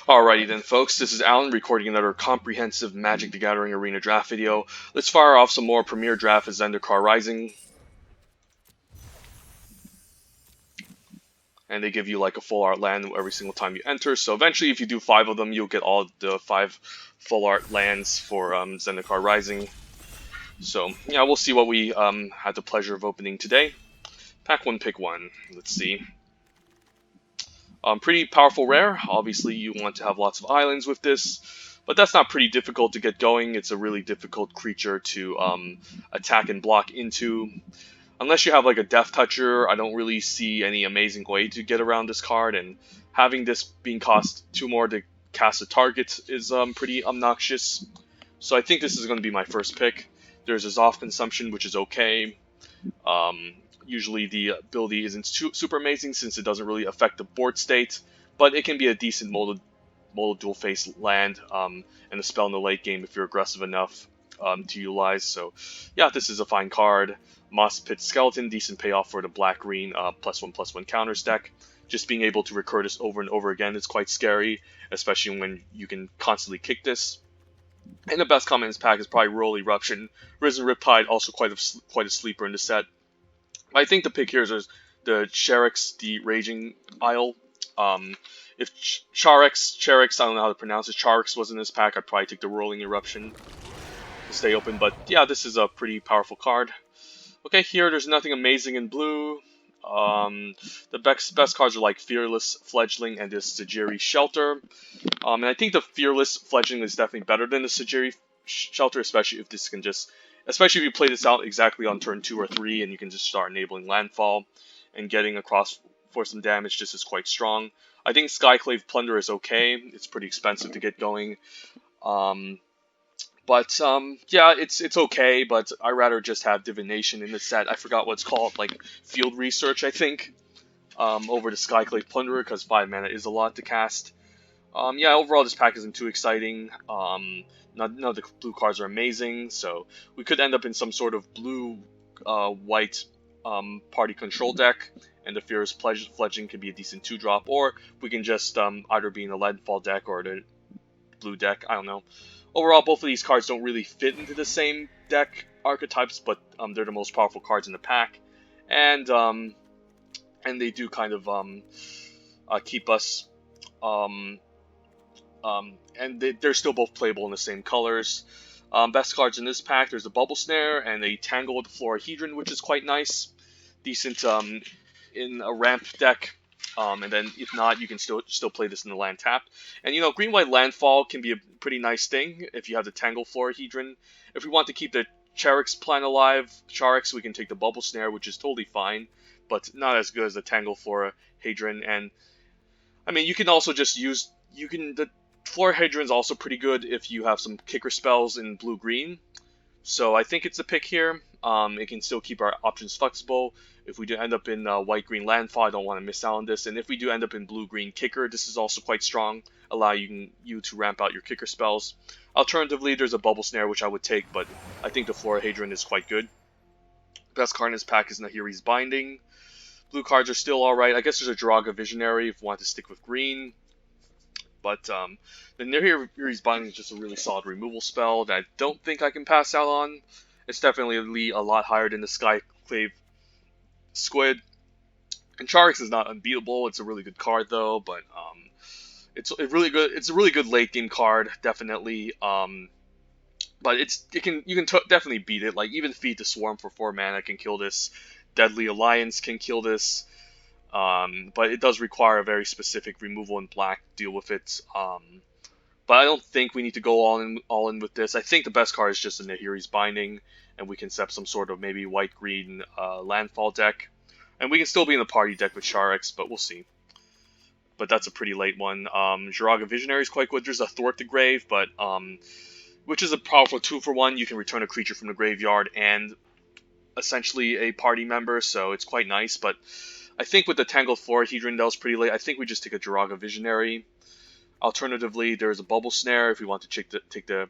Alrighty then, folks, this is Alan recording another comprehensive Magic the Gathering Arena draft video. Let's fire off some more Premier Draft as Zendikar Rising. And they give you like a full art land every single time you enter. So eventually, if you do 5 of them, you'll get all the 5 full art lands for Zendikar Rising. So, yeah, we'll see what we had the pleasure of opening today. Pack 1, pick 1. Let's see. Pretty powerful rare. Obviously, you want to have lots of islands with this, but that's not pretty difficult to get going. It's a really difficult creature to attack and block into. Unless you have like a Death Toucher, I don't really see any amazing way to get around this card, and having this being cost 2 more to cast a target is pretty obnoxious. So I think this is going to be my first pick. There's Azov Consumption, which is okay. Usually the ability isn't super amazing since it doesn't really affect the board state, but it can be a decent molded dual face land and a spell in the late game if you're aggressive enough to utilize. So yeah, this is a fine card. Moss Pit Skeleton, decent payoff for the black-green +1/+1 counters deck. Just being able to recur this over and over again is quite scary, especially when you can constantly kick this. And the best comment in this pack is probably Rural Eruption. Risen Riptide, also quite a sleeper in the set. I think the pick here is the Cherax, the Raging Isle. If Cherax, I don't know how to pronounce it, Charax was in this pack, I'd probably take the Rolling Eruption to stay open. But yeah, this is a pretty powerful card. Okay, here there's nothing amazing in blue. The best cards are like Fearless Fledgling and this Sajiri Shelter. And I think the Fearless Fledgling is definitely better than the Sajiri Shelter, especially if you play this out exactly on turn 2 or 3, and you can just start enabling Landfall and getting across for some damage. This is quite strong. I think Skyclave Plunder is okay. It's pretty expensive to get going. Yeah, it's okay, but I'd rather just have Divination in the set. I forgot what it's called, like Field Research, I think, over the Skyclave Plunderer, because 5 mana is a lot to cast. Yeah, overall this pack isn't too exciting. None of the blue cards are amazing, so we could end up in some sort of blue-white party control deck, and the Fearless Fledgling could be a decent 2-drop, or we can just either be in a Landfall deck or the blue deck, I don't know. Overall, both of these cards don't really fit into the same deck archetypes, but they're the most powerful cards in the pack, and they do kind of keep us and they're still both playable in the same colors. Best cards in this pack, there's a Bubble Snare and a Tangle with the Florahedron, which is quite nice. Decent in a ramp deck. And then if not, you can still play this in the land tapped. And green-white Landfall can be a pretty nice thing if you have the Tangle Florahedron. If we want to keep the Cherax plan alive, we can take the Bubble Snare, which is totally fine, but not as good as the Tangle Florahedron. And I mean, you can also just use the Florahedron is also pretty good if you have some kicker spells in blue-green. So I think it's a pick here. It can still keep our options flexible. If we do end up in white-green Landfall, I don't want to miss out on this. And if we do end up in blue-green Kicker, this is also quite strong, allow you to ramp out your kicker spells. Alternatively, there's a Bubble Snare, which I would take, but I think the Florahedron is quite good. Best card in this pack is Nahiri's Binding. Blue cards are still alright. I guess there's a Jiraga Visionary if you want to stick with green. But the Nahiri's Binding is just a really solid removal spell that I don't think I can pass out on. It's definitely a lot higher than the Skyclave Squid. And Charax is not unbeatable. It's a really good card though, but it's a really good late game card, definitely. But you can definitely beat it. Like even Feed the Swarm for 4 mana can kill this. Deadly Alliance can kill this. But it does require a very specific removal in black to deal with it. But I don't think we need to go all in with this. I think the best card is just the Nahiri's Binding, and we can set some sort of maybe white-green Landfall deck. And we can still be in the party deck with Charax, but we'll see. But that's a pretty late one. Jiraga Visionary is quite good. There's a Thwart the Grave, but which is a powerful 2-for-1. You can return a creature from the graveyard and essentially a party member, so it's quite nice. But I think with the Tangled Florahedron, that was pretty late. I think we just take a Jiraga Visionary. Alternatively, there's a Bubble Snare if we want to keep the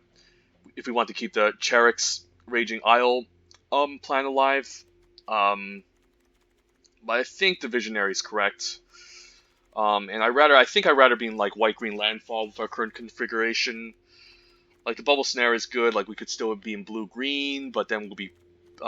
Cherax Raging Isle plan alive. But I think the Visionary is correct. And I think I'd rather be in like white-green landfall with our current configuration. Like the bubble snare is good. Like we could still be in blue-green, but then we'll be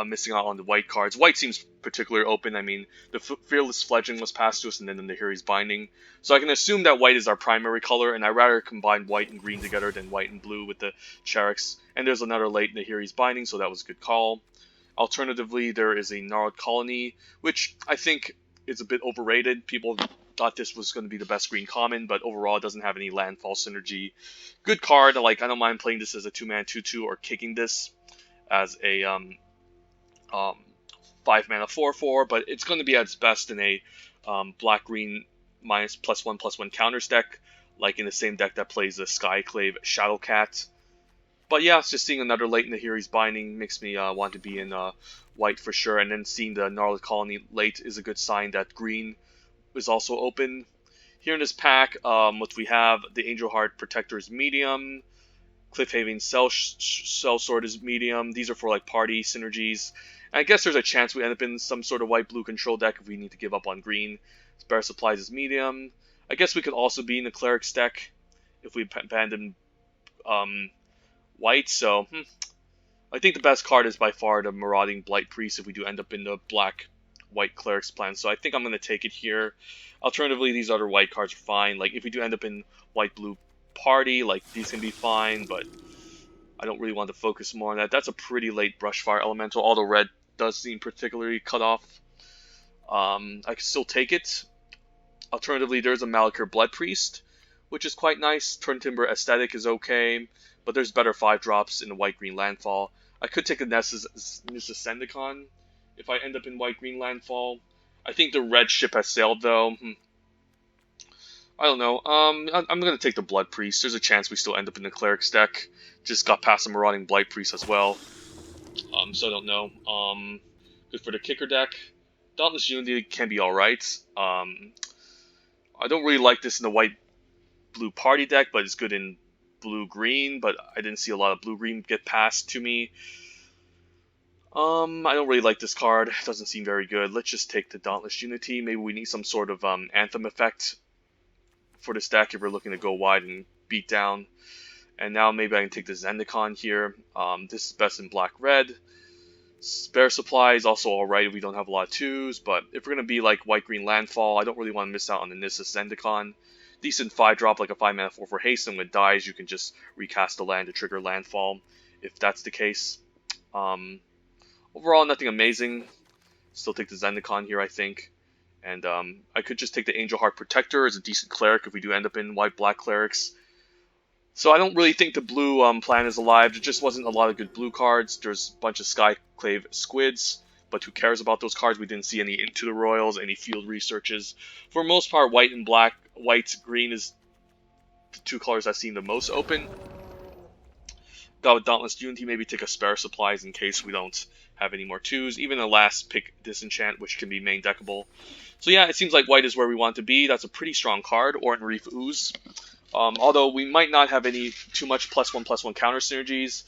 missing out on the white cards. White seems particularly open. I mean, the fearless fledgling was passed to us, and then the Nahiri's binding. So I can assume that white is our primary color, and I'd rather combine white and green together than white and blue with the Charax. And there's another late Nahiri's binding, so that was a good call. Alternatively, there is a Gnarled Colony, which I think is a bit overrated. People thought this was going to be the best green common, but overall it doesn't have any landfall synergy. Good card. Like, I don't mind playing this as a 2-mana 2/2 or kicking this as a um, 5-mana 4/4, but it's going to be at its best in a black-green minus +1/+1 counters deck, like in the same deck that plays the Skyclave Shadowcat. But yeah, it's just seeing another late Nahiri's binding makes me want to be in white for sure, and then seeing the Gnarled Colony late is a good sign that green is also open. Here in this pack, what we have, the Angel Heart Protector is medium, Cliffhaven Cell Sword is medium. These are for like party synergies. And I guess there's a chance we end up in some sort of white-blue control deck if we need to give up on green. Spare Supplies is medium. I guess we could also be in the Cleric's deck if we abandon white. So I think the best card is by far the Marauding Blight Priest if we do end up in the black-white Cleric's plan. So I think I'm going to take it here. Alternatively, these other white cards are fine. Like if we do end up in white-blue party, like these can be fine, but I don't really want to focus more on that. That's a pretty late Brushfire Elemental, although red does seem particularly cut off. I can still take it. Alternatively, there's a Malakir Blood Priest, which is quite nice. Turn Timber Aesthetic is okay, but there's better 5-drops in the white-green landfall. I could take a Nissa Zendikar if I end up in white-green landfall. I think the red ship has sailed, though. I don't know. I'm going to take the Blood Priest. There's a chance we still end up in the Cleric's deck. Just got past the Marauding Blight Priest as well. So I don't know. Good for the kicker deck. Dauntless Unity can be alright. I don't really like this in the white-blue party deck, but it's good in blue-green. But I didn't see a lot of blue-green get passed to me. I don't really like this card. It doesn't seem very good. Let's just take the Dauntless Unity. Maybe we need some sort of Anthem effect for this deck if we're looking to go wide and beat down. And now maybe I can take the Zendikar here. This is best in black-red. Spare Supply is also alright if we don't have a lot of 2s, but if we're going to be like white-green landfall, I don't really want to miss out on the Nissa Zendikar. Decent 5-drop, like a 5-mana 4/4 haste, and when it dies, you can just recast the land to trigger landfall, if that's the case. Overall, nothing amazing. Still take the Zendikar here, I think. And I could just take the Angel Heart Protector as a decent cleric if we do end up in white-black clerics. So I don't really think the blue plan is alive. There just wasn't a lot of good blue cards. There's a bunch of Skyclave Squids, but who cares about those cards? We didn't see any Into the Royals, any field researches. For the most part, white and black, white-green is the 2 colors I've seen the most open. With Dauntless Unity, maybe take a Spare Supplies in case we don't have any more 2s. Even a last pick Disenchant, which can be main deckable. So yeah, it seems like white is where we want to be. That's a pretty strong card. Oran Reef Ooze. Although we might not have any too much +1/+1 counter synergies,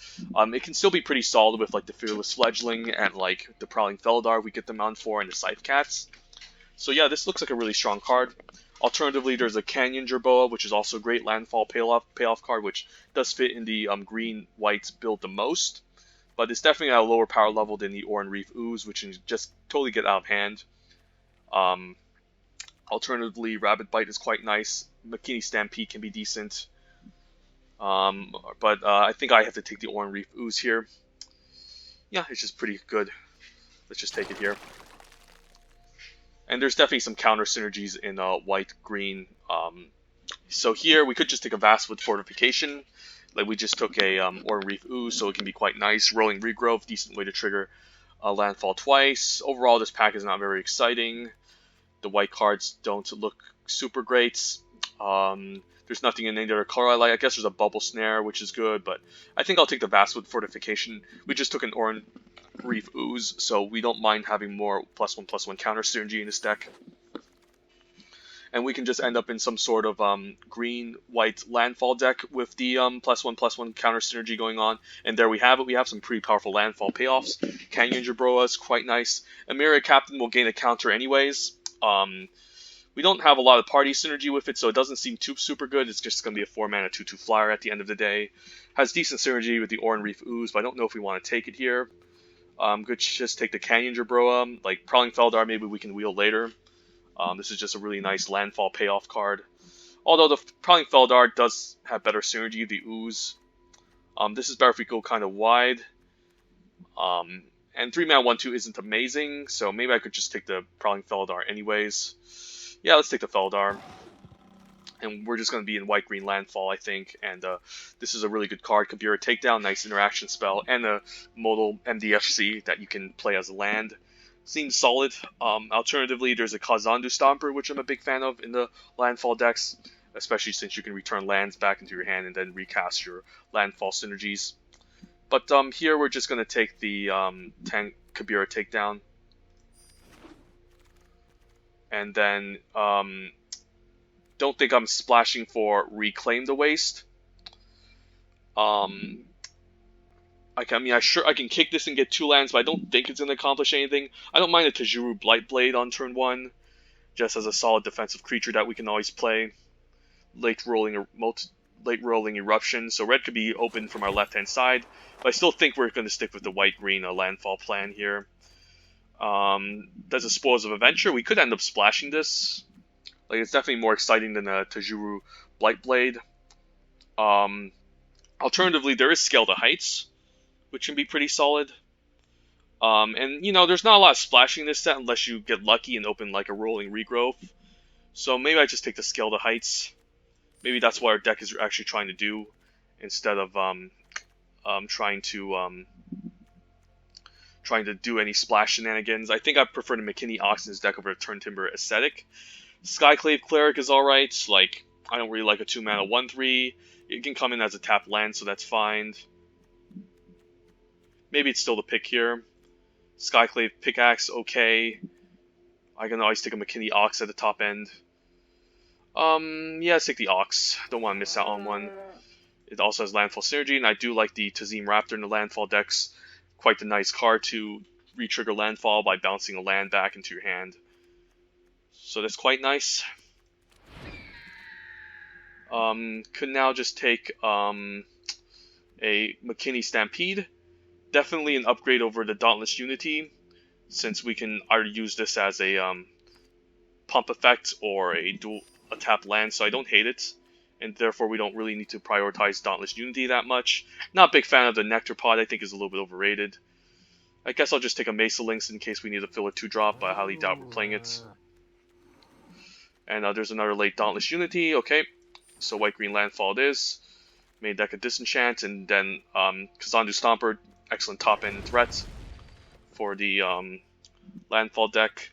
it can still be pretty solid with like the Fearless Fledgling and like the Prowling Felidar we get them on for, and the Scythe Cats. So yeah, this looks like a really strong card. Alternatively, there's a Canyon Jerboa, which is also a great landfall payoff card, which does fit in the green-white build the most. But it's definitely at a lower power level than the Oran Reef Ooze, which can just totally get out of hand. Alternatively, Rabbit Bite is quite nice. Makini Stampede can be decent. But I think I have to take the Oran Reef Ooze here. Yeah, it's just pretty good. Let's just take it here. And there's definitely some counter synergies in white-green. So here, we could just take a Vast with Fortification. Like we just took a Oran Reef Ooze, so it can be quite nice. Rolling Regrowth, decent way to trigger Landfall twice. Overall, this pack is not very exciting. The white cards don't look super great. There's nothing in any other color I like. I guess there's a Bubble Snare, which is good, but I think I'll take the Vast with Fortification. We just took an Oran Reef Ooze, so we don't mind having more +1/+1 counter synergy in this deck. And we can just end up in some sort of green-white landfall deck with the +1/+1 counter synergy going on. And there we have it. We have some pretty powerful landfall payoffs. Canyon Jerboa is quite nice. Emira Captain will gain a counter anyways. We don't have a lot of party synergy with it, so it doesn't seem too super good. It's just going to be a 4-mana 2/2 flyer at the end of the day. Has decent synergy with the Oran Reef Ooze, but I don't know if we want to take it here. Could just take the Canyon Jabroa. Like Prowling Feldar, maybe we can wheel later. This is just a really nice landfall payoff card. Although the Prowling Feldar does have better synergy, the Ooze. This is better if we go kind of wide. And 3-mana 1/2 isn't amazing, so maybe I could just take the Prowling Feldar anyways. Yeah, let's take the Feldar. And we're just going to be in white-green landfall, I think. And this is a really good card. Kabira Takedown, nice interaction spell, and a modal MDFC that you can play as a land. Seems solid. Alternatively, there's a Kazandu Stomper, which I'm a big fan of in the landfall decks, especially since you can return lands back into your hand and then recast your landfall synergies. But here we're just going to take the Kabira Takedown. And then don't think I'm splashing for Reclaim the Waste. I can kick this and get 2 lands, but I don't think it's going to accomplish anything. I don't mind a Tajuru Blightblade on turn 1, just as a solid defensive creature that we can always play. Late rolling Eruption, so red could be open from our left-hand side, but I still think we're going to stick with the white-green landfall plan here. There's a Spoils of Adventure. We could end up splashing this. Like, it's definitely more exciting than a Tajuru Blightblade. Alternatively, there is Scale to Heights, which can be pretty solid. And, you know, there's not a lot of splashing in this set unless you get lucky and open, like, a Rolling Regrowth. So maybe I just take the Scale to Heights. Maybe that's what our deck is actually trying to do, instead of trying to do any splash shenanigans. I think I prefer the McKinney Oxen's deck over a Turntimber Ascetic. Skyclave Cleric is alright. Like, I don't really like a 2-mana 1/3. It can come in as a tap land, so that's fine. Maybe it's still the pick here. Skyclave Pickaxe, okay. I can always take a McKinney Ox at the top end. Yeah, let's take the Ox. Don't want to miss out on one. It also has Landfall Synergy, and I do like the Tazim Raptor in the Landfall decks. Quite the nice card to re-trigger Landfall by bouncing a land back into your hand. So that's quite nice. Could now just take a McKinney Stampede. Definitely an upgrade over the Dauntless Unity, since we can either use this as a pump effect or a tap land, so I don't hate it. And therefore we don't really need to prioritize Dauntless Unity that much. Not a big fan of the Nectar Pod, I think is a little bit overrated. I guess I'll just take a Mesa Lynx in case we need a filler 2-drop, but I highly doubt we're playing it. And there's another late Dauntless Unity, okay. So white-green landfall it is. Main deck a Disenchant, and then Kazandu Stomper, excellent top-end threat for the landfall deck.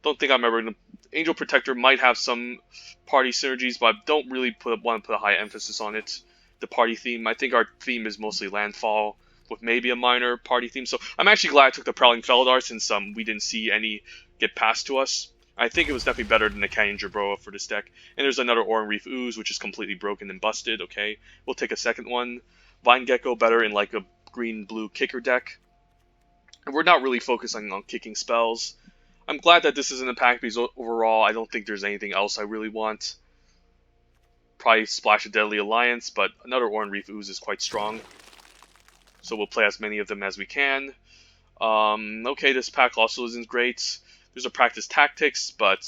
Don't think I'm ever going to... Angel Protector might have some party synergies, but I don't really want to put a high emphasis on it. The party theme, I think our theme is mostly landfall, with maybe a minor party theme. So I'm actually glad I took the Prowling Feldar, since we didn't see any get passed to us. I think it was definitely better than the Canyon Jabroa for this deck. And there's another Oran Reef Ooze, which is completely broken and busted. Okay, we'll take a second one. Vine Gecko better in like a green-blue kicker deck. And we're not really focusing on kicking spells. I'm glad that this is in the pack because overall I don't think there's anything else I really want. Probably Splash a Deadly Alliance, but another Oran Reef Ooze is quite strong. So we'll play as many of them as we can. Okay, this pack also isn't great. There's a Practice Tactics, but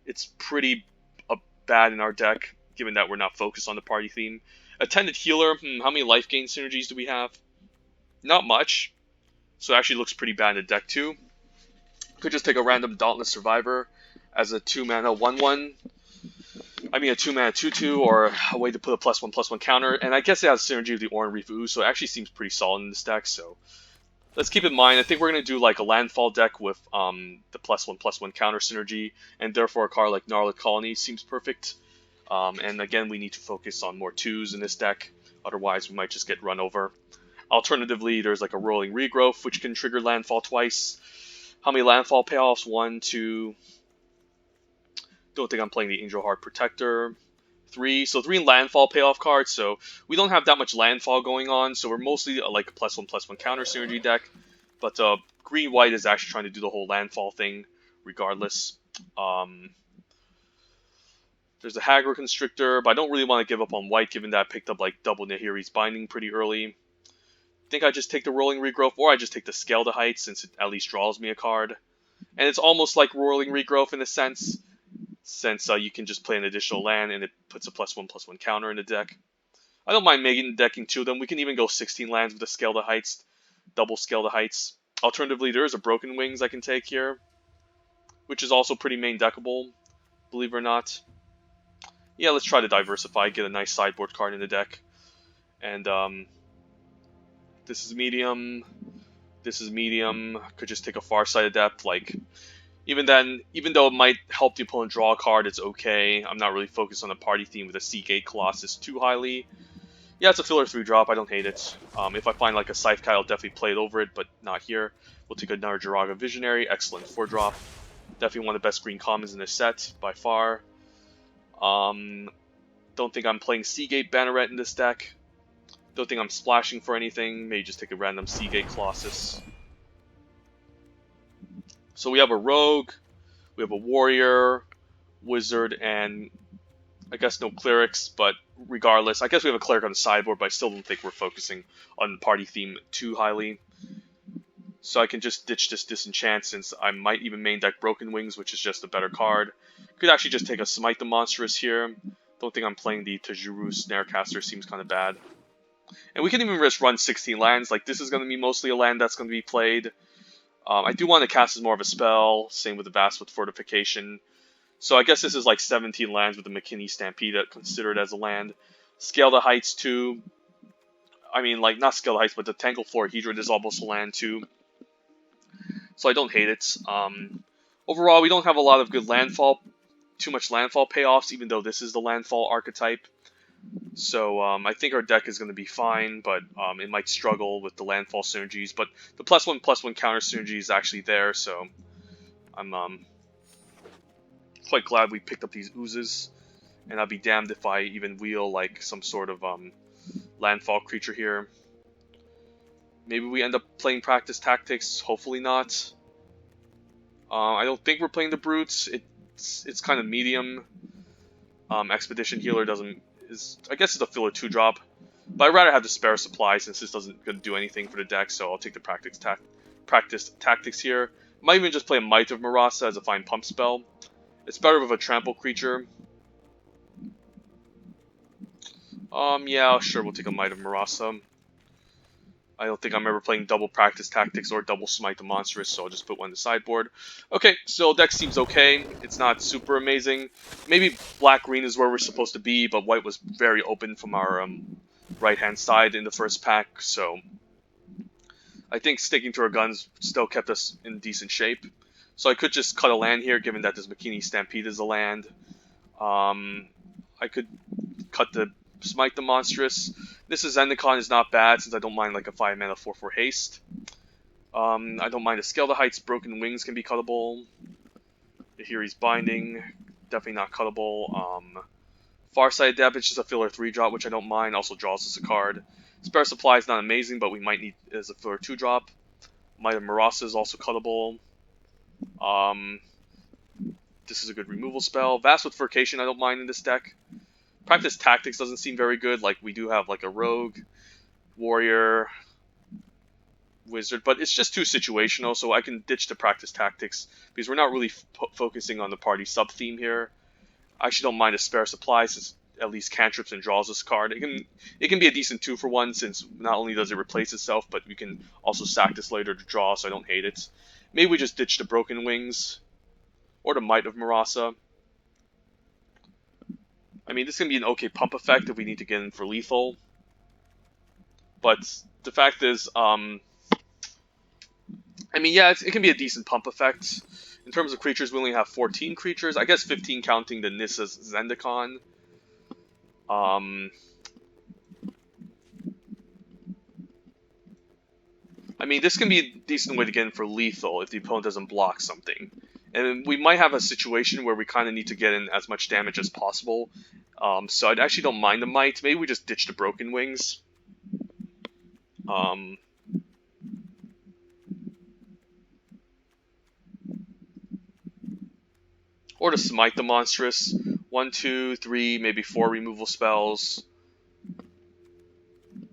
it's pretty bad in our deck, given that we're not focused on the party theme. Attended Healer, how many life gain synergies do we have? Not much. So it actually looks pretty bad in the deck too. Could just take a random Dauntless Survivor as a 2-mana 1/1. I mean a 2-mana 2/2, or a way to put a +1/+1 counter. And I guess it has synergy with the Oran Reef Ooze, so it actually seems pretty solid in this deck. So let's keep in mind, I think we're going to do like a landfall deck with the +1/+1 counter synergy, and therefore a card like Gnarled Colony seems perfect. And again, we need to focus on more 2s in this deck, otherwise we might just get run over. Alternatively, there's like a Rolling Regrowth, which can trigger landfall twice. How many landfall payoffs? 1, 2. Don't think I'm playing the Angel Heart Protector. 3. So 3 landfall payoff cards. So we don't have that much landfall going on. So we're mostly like a +1/+1 counter synergy deck. But green-white is actually trying to do the whole landfall thing regardless. There's a Hagro Constrictor, but I don't really want to give up on white given that I picked up like double Nahiri's Binding pretty early. I think I just take the Rolling Regrowth, or I just take the Scale to Height since it at least draws me a card. And it's almost like Rolling Regrowth in a sense, since you can just play an additional land and it puts a +1/+1 counter in the deck. I don't mind making decking 2 of them. We can even go 16 lands with the Scale to Heights, double Scale to Heights. Alternatively, there is a Broken Wings I can take here, which is also pretty main deckable, believe it or not. Yeah, let's try to diversify, get a nice sideboard card in the deck. And this is medium. This is medium. Could just take a Farsight Adept. Like, even though it might help the opponent draw a card, it's okay. I'm not really focused on the party theme with a Seagate Colossus too highly. Yeah, it's a filler 3-drop. I don't hate it. If I find like a Scythe Cat, I'll definitely play it over it, but not here. We'll take another Jiraga Visionary. Excellent 4-drop. Definitely one of the best green commons in this set, by far. Don't think I'm playing Seagate Banneret in this deck. Don't think I'm splashing for anything. Maybe just take a random Seagate Colossus. So we have a Rogue, we have a Warrior, Wizard, and I guess no Clerics, but regardless, I guess we have a Cleric on the sideboard, but I still don't think we're focusing on the party theme too highly. So I can just ditch this Disenchant since I might even main deck Broken Wings, which is just a better card. Could actually just take a Smite the Monstrous here. Don't think I'm playing the Tajuru Snarecaster, seems kind of bad. And we can even risk run 16 lands, like this is going to be mostly a land that's going to be played. I do want to cast as more of a spell, same with the Vast with Fortification. So I guess this is like 17 lands with the McKinney Stampede considered as a land. Scale to Heights too. I mean, like, not Scale to Heights, but the Tangle Florahedron is almost a land too. So I don't hate it. Overall, we don't have a lot of good landfall, too much landfall payoffs, even though this is the landfall archetype. So I think our deck is going to be fine, but it might struggle with the landfall synergies. But the +1/+1 counter synergy is actually there, so I'm quite glad we picked up these oozes. And I'll be damned if I even wheel like some sort of landfall creature here. Maybe we end up playing Practice Tactics. Hopefully not. I don't think we're playing the Brutes. It's kind of medium. Expedition Healer I guess it's a filler 2-drop. But I'd rather have the spare supply since this doesn't gonna do anything for the deck, so I'll take the Practice Tactics here. Might even just play a Might of Marasa as a fine pump spell. It's better with a trample creature. Yeah, sure, we'll take a Might of Marasa. I don't think I'm ever playing double Practice Tactics or double Smite the Monstrous, so I'll just put one in the sideboard. Okay, so deck seems okay. It's not super amazing. Maybe black-green is where we're supposed to be, but white was very open from our right-hand side in the first pack, so I think sticking to our guns still kept us in decent shape. So I could just cut a land here, given that this McKinney Stampede is a land. I could cut the Smite the Monstrous. This is Zendikar is not bad since I don't mind like a 5-mana 4/4 haste. I don't mind a Scale to Heights. Broken Wings can be cuttable. Nahiri's Binding, definitely not cuttable. Farsight Adept, it's just a filler 3-drop, which I don't mind. Also draws us a card. Spare Supply is not amazing, but we might need it as a filler 2-drop. Might of Marasa is also cuttable. This is a good removal spell. Vast with Fortification I don't mind in this deck. Practice Tactics doesn't seem very good. Like, we do have like a Rogue, Warrior, Wizard, but it's just too situational, so I can ditch the Practice Tactics because we're not really focusing on the party sub-theme here. I actually don't mind a Spare Supply since at least cantrips and draws this card. It can be a decent 2-for-1 since not only does it replace itself, but we can also sack this later to draw, so I don't hate it. Maybe we just ditch the Broken Wings or the Might of Marasa. I mean, this can be an okay pump effect if we need to get in for lethal. But the fact is, I mean, yeah, it can be a decent pump effect. In terms of creatures, we only have 14 creatures. I guess 15 counting the Nissa's Zendikar. I mean, this can be a decent way to get in for lethal if the opponent doesn't block something. And we might have a situation where we kind of need to get in as much damage as possible. So I actually don't mind the Might. Maybe we just ditch the Broken Wings. Or to Smite the Monstrous. 1, 2, 3, maybe 4 removal spells.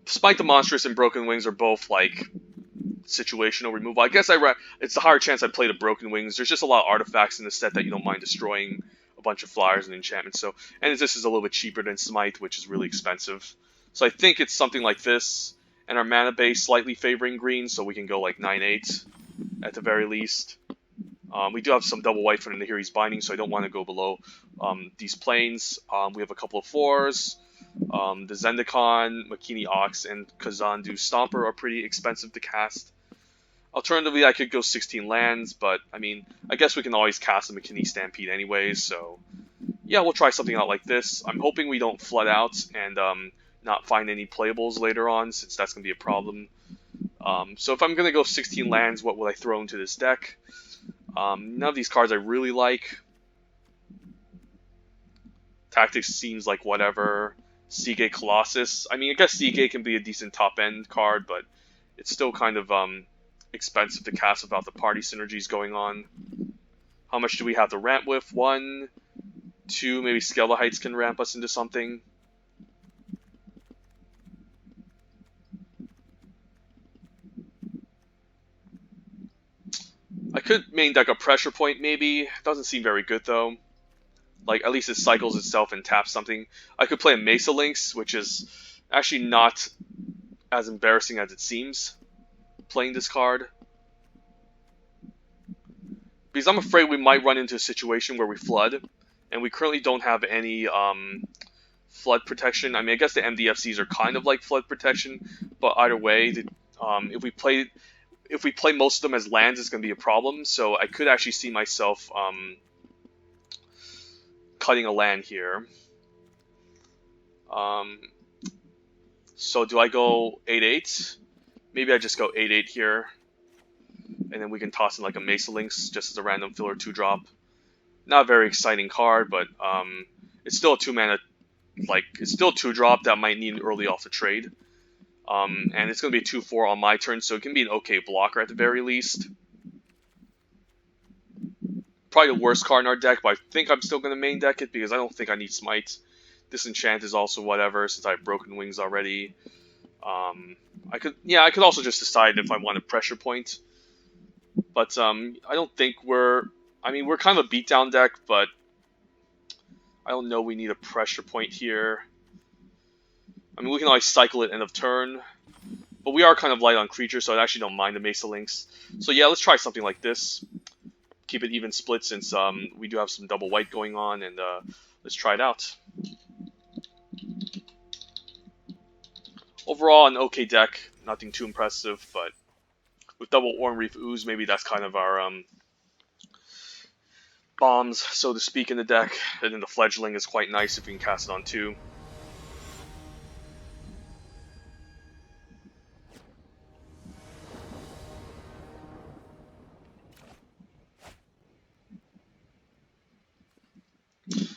Spike the Monstrous and Broken Wings are both like situational removal. I guess it's a higher chance I'd play the Broken Wings. There's just a lot of artifacts in the set that you don't mind destroying a bunch of flyers and enchantments. So, and this is a little bit cheaper than Smite, which is really expensive. So I think it's something like this, and our mana base slightly favoring green, so we can go like 9/8 at the very least. We do have some double white for the Nahiri's Binding, so I don't want to go below these planes. We have a couple of 4s. The Zendikar, Makini Ox, and Kazandu Stomper are pretty expensive to cast. Alternatively, I could go 16 lands, but I mean, I guess we can always cast a McKinney Stampede anyways, so yeah, we'll try something out like this. I'm hoping we don't flood out and not find any playables later on, since that's going to be a problem. So if I'm going to go 16 lands, what would I throw into this deck? None of these cards I really like. Tactics seems like whatever. Seagate Colossus. I mean, I guess Seagate can be a decent top-end card, but it's still kind of expensive to cast without the party synergies going on. How much do we have to ramp with? 1, 2, maybe Scale Heights can ramp us into something. I could main deck a Pressure Point maybe. Doesn't seem very good though. Like, at least it cycles itself and taps something. I could play a Mesa Lynx, which is actually not as embarrassing as it seems, playing this card. Because I'm afraid we might run into a situation where we flood, and we currently don't have any flood protection. I mean, I guess the MDFCs are kind of like flood protection, but either way, if we play most of them as lands, it's going to be a problem. So I could actually see myself cutting a land here. So do I go 8/8? Maybe I just go 8/8 here, and then we can toss in like a Mesa Lynx just as a random filler 2-drop. Not a very exciting card, but it's still a 2-mana, like it's still a 2-drop that might need early off the trade. And it's going to be a 2/4 on my turn, so it can be an okay blocker at the very least. Probably the worst card in our deck, but I think I'm still going to main deck it because I don't think I need Smite. Disenchant is also whatever, since I have Broken Wings already. I could also just decide if I want a Pressure Point. But I don't think we're kind of a beatdown deck, but I don't know we need a Pressure Point here. I mean, we can always cycle it end of turn, but we are kind of light on creatures, so I actually don't mind the Mesa Lynx. So yeah, let's try something like this. Keep it even split since we do have some double white going on, and let's try it out. Overall, an okay deck, nothing too impressive, but with double Oran Reef Ooze, maybe that's kind of our bombs, so to speak, in the deck. And then the Fledgling is quite nice if we can cast it on 2.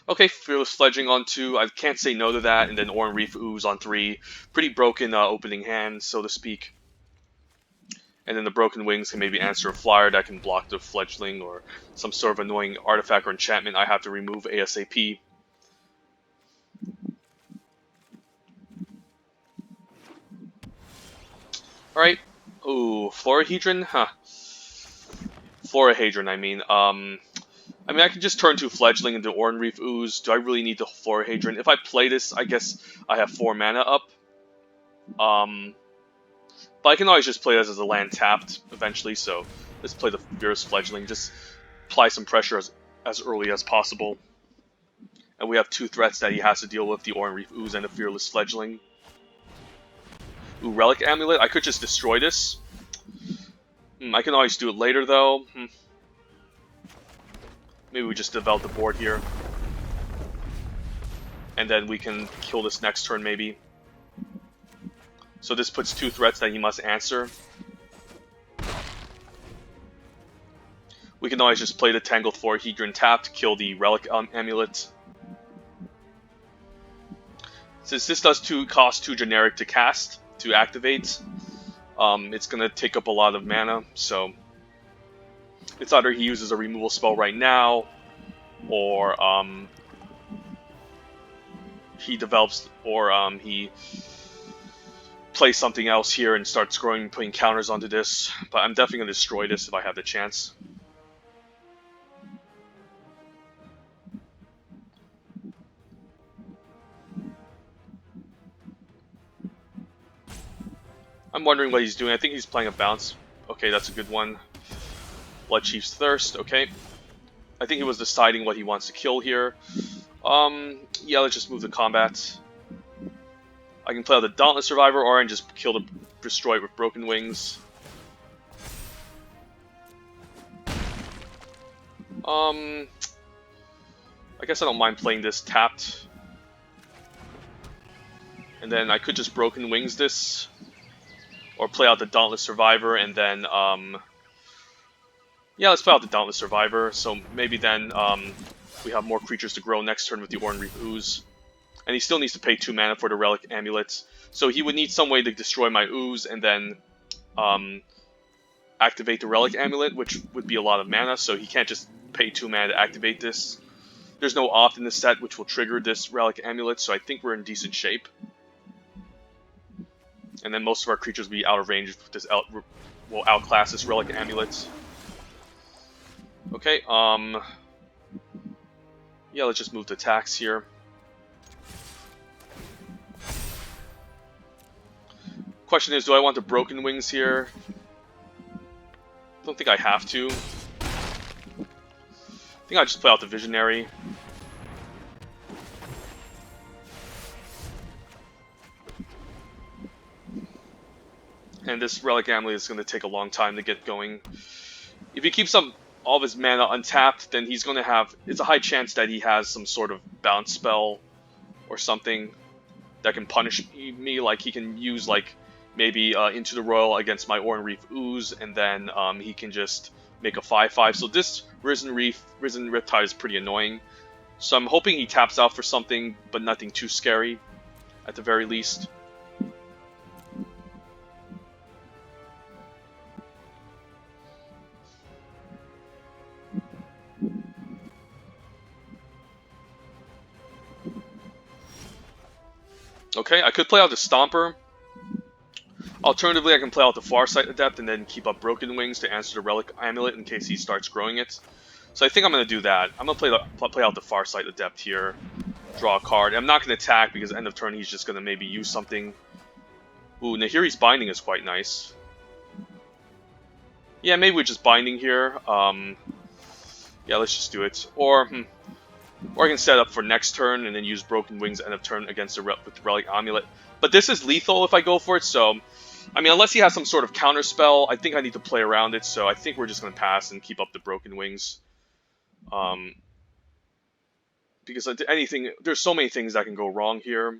Okay, Fearless Fledging on 2. I can't say no to that. And then Oran Reef Ooze on 3. Pretty broken opening hand, so to speak. And then the Broken Wings can maybe answer a flyer that can block the Fledgling or some sort of annoying artifact or enchantment I have to remove ASAP. Alright. Ooh, Florahedron? Huh. Florahedron, I mean. I can just turn 2 Fledgling into Oran Reef Ooze. Do I really need the Florahedron? If I play this, I guess I have 4 mana up. But I can always just play this as a land tapped eventually, so let's play the Fearless Fledgling. Just apply some pressure as early as possible. And we have 2 threats that he has to deal with, the Oran Reef Ooze and the Fearless Fledgling. Ooh, Relic Amulet. I could just destroy this. I can always do it later, though. Maybe we just develop the board here. And then we can kill this next turn, maybe. So this puts 2 threats that he must answer. We can always just play the Tangled Florahedron tapped, kill the Relic Amulet. Since this does cost 2 generic to cast, to activate, it's going to take up a lot of mana, so it's either he uses a removal spell right now, or he develops, or he plays something else here and starts growing, putting counters onto this. But I'm definitely gonna destroy this if I have the chance. I'm wondering what he's doing. I think he's playing a bounce. Okay, that's a good one. Blood Chief's Thirst. Okay. I think he was deciding what he wants to kill here. Yeah, let's just move the combat. I can play out the Dauntless Survivor, or I can just destroy it with Broken Wings. I guess I don't mind playing this tapped. And then I could just Broken Wings this. Or play out the Dauntless Survivor, and then, yeah, let's play out the Dauntless Survivor. So maybe then, we have more creatures to grow next turn with the Oran Reef Ooze. And he still needs to pay 2 mana for the Relic Amulet. So he would need some way to destroy my Ooze, and then, activate the Relic Amulet, which would be a lot of mana, so he can't just pay 2 mana to activate this. There's no off in the set which will trigger this Relic Amulet, so I think we're in decent shape. And then most of our creatures will be out of range with this will outclass this Relic Amulet. Okay, yeah, let's just move the attacks here. Question is, do I want the Broken Wings here? Don't think I have to. I think I'll just play out the Visionary. And this Relic Amulet is going to take a long time to get going. If he keeps all of his mana untapped, then he's going to have... It's a high chance that he has some sort of bounce spell or something that can punish me. Like, he can use, like, maybe Into the Royal against my Oran Reef Ooze, and then he can just make a 5/5. So this Risen Riptide is pretty annoying. So I'm hoping he taps out for something, but nothing too scary, at the very least. Okay, I could play out the Stomper. Alternatively, I can play out the Farsight Adept and then keep up Broken Wings to answer the Relic Amulet in case he starts growing it. So I think I'm going to do that. I'm going to play out the Farsight Adept here, draw a card. I'm not going to attack because end of turn he's just going to maybe use something. Ooh, Nahiri's Binding is quite nice. Yeah, maybe we're just Binding here. Yeah, let's just do it. Or I can set up for next turn and then use Broken Wings end of turn against with the Relic Amulet. But this is lethal if I go for it, so... I mean, unless he has some sort of counter spell, I think I need to play around it, so I think we're just going to pass and keep up the Broken Wings. Because there's so many things that can go wrong here.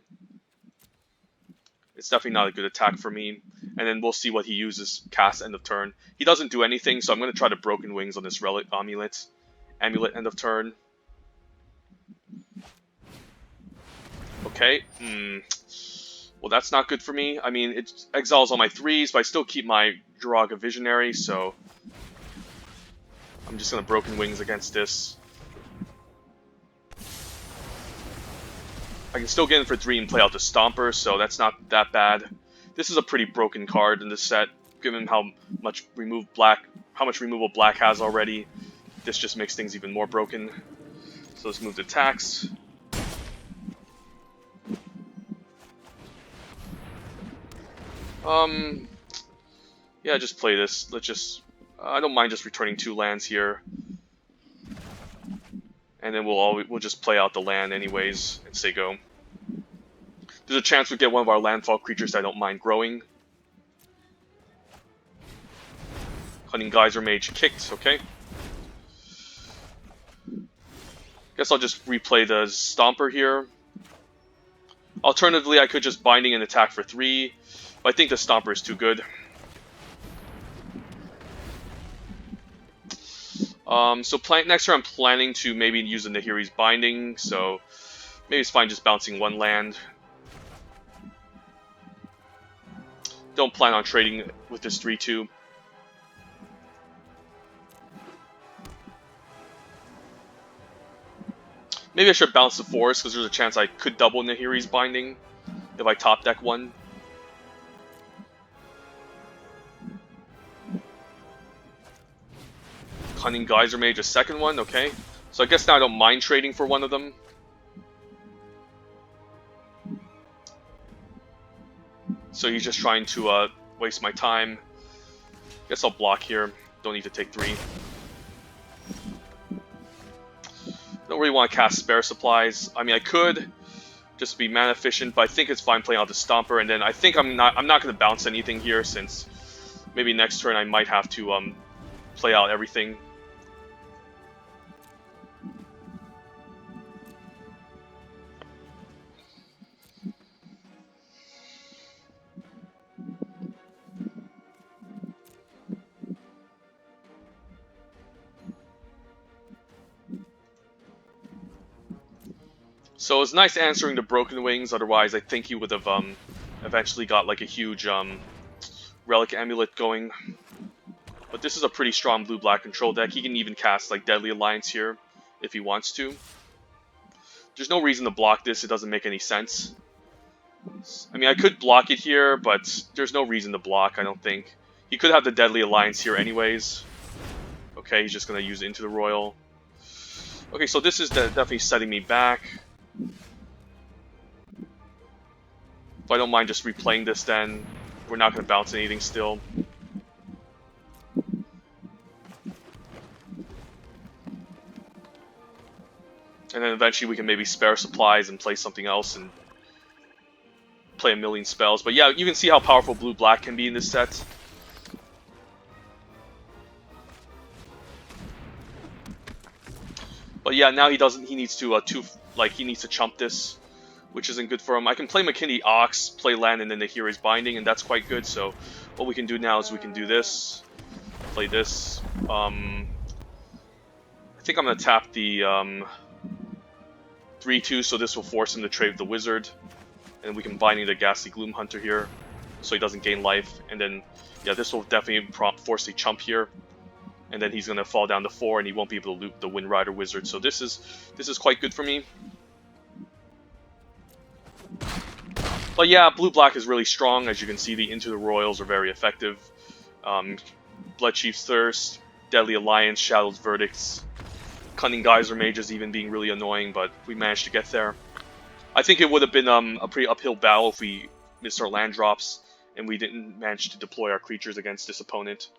It's definitely not a good attack for me. And then we'll see what he uses cast end of turn. He doesn't do anything, so I'm going to try to Broken Wings on this Relic Amulet end of turn. Okay. Well, that's not good for me. I mean, it exiles all my 3s, but I still keep my Jiraga Visionary, so... I'm just going to Broken Wings against this. I can still get in for 3 and play out the Stomper, so that's not that bad. This is a pretty broken card in this set, given how much removal Black has already. This just makes things even more broken. So let's move the attacks. Yeah, just play this. Let's just... I don't mind just returning 2 lands here. And then we'll just play out the land anyways and say go. There's a chance we get one of our landfall creatures that I don't mind growing. Cunning Geyser Mage kicked, okay. Guess I'll just replay the Stomper here. Alternatively, I could just Binding and attack for 3, but I think the Stomper is too good. So next turn I'm planning to maybe use the Nahiri's Binding, so maybe it's fine just bouncing 1 land. Don't plan on trading with this 3/2. Maybe I should bounce the forest, because there's a chance I could double Nahiri's Binding if I top deck one. Cunning Geyser Mage, a second one, okay. So I guess now I don't mind trading for one of them. So he's just trying to waste my time. Guess I'll block here. Don't need to take 3. Don't really want to cast Spare Supplies. I mean, I could just be mana efficient, but I think it's fine playing out the Stomper. And then I think I'm not going to bounce anything here, since maybe next turn I might have to play out everything. So it was nice answering the Broken Wings, otherwise I think he would have eventually got like a huge Relic Amulet going. But this is a pretty strong blue-black control deck. He can even cast like Deadly Alliance here if he wants to. There's no reason to block this, it doesn't make any sense. I mean, I could block it here, but there's no reason to block, I don't think. He could have the Deadly Alliance here anyways. Okay, he's just going to use it into the Royal. Okay, so this is definitely setting me back. But I don't mind just replaying this then. We're not going to bounce anything still. And then eventually we can maybe spare supplies and play something else and play a million spells. But yeah, you can see how powerful blue-black can be in this set. But yeah, now he needs to he needs to chump this, which isn't good for him. I can play McKinney Ox, play land, and then the Hero's Binding, and that's quite good. So what we can do now is we can do this, play this. I think I'm gonna tap the 3/2, so this will force him to trade with the Wizard, and we can Binding the Ghastly Gloom Hunter here, so he doesn't gain life. And then yeah, this will definitely force a chump here. And then he's going to fall down to 4, and he won't be able to loop the Wind Rider Wizard. So this is quite good for me. But yeah, blue-black is really strong. As you can see, the Into the Royals are very effective. Bloodchief's Thirst, Deadly Alliance, Shadow's Verdicts, Cunning Geyser Mages even being really annoying, but we managed to get there. I think it would have been a pretty uphill battle if we missed our land drops, and we didn't manage to deploy our creatures against this opponent.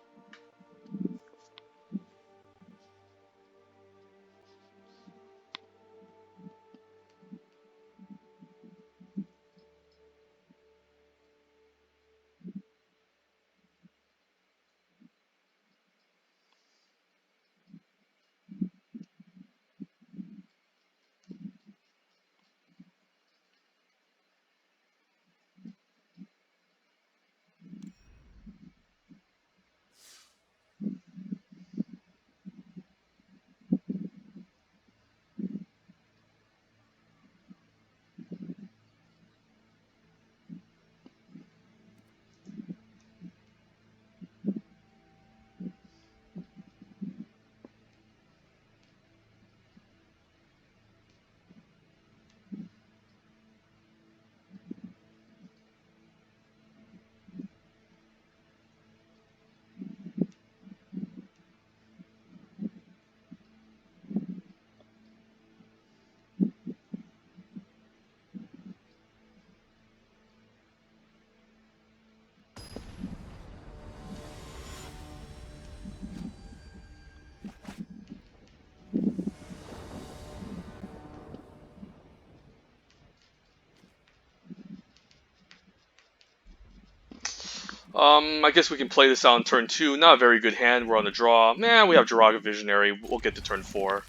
I guess we can play this out on turn 2. Not a very good hand. We're on the draw. Man, we have Jiraga Visionary. We'll get to turn 4.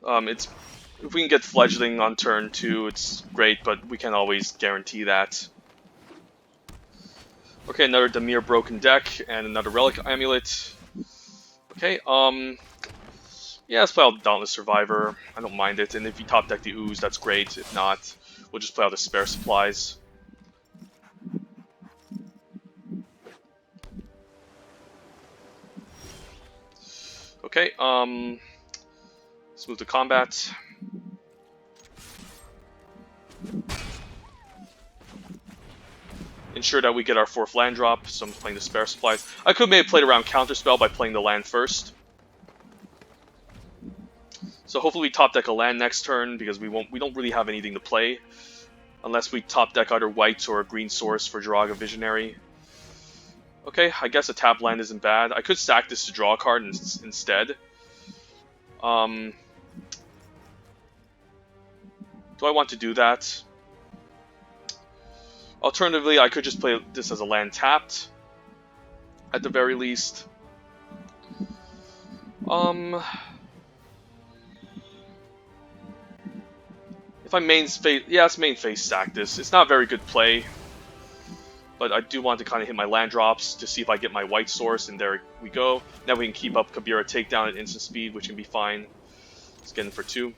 If we can get Fledgling on turn 2, it's great, but we can't always guarantee that. Okay, another Dimir broken deck and another Relic Amulet. Okay, yeah, let's play out Dauntless Survivor. I don't mind it, and if you top deck the Ooze, that's great. If not, we'll just play out the Spare Supplies. Okay, let's move to combat. ensure that we get our 4th land drop. So I'm playing the spare supplies. I could maybe play around counterspell by playing the land first. So hopefully we top deck a land next turn because we don't really have anything to play unless we top deck either white or a green source for Jiraga Visionary. Okay, I guess a tap land isn't bad. I could sack this to draw a card instead. Do I want to do that? Alternatively, I could just play this as a land tapped, at the very least. If I main phase, yeah, it's main phase sack this. It's not a very good play, but I do want to kind of hit my land drops to see if I get my white source, and there we go. Now we can keep up Kabira takedown at instant speed, which can be fine. Let's get in for 2.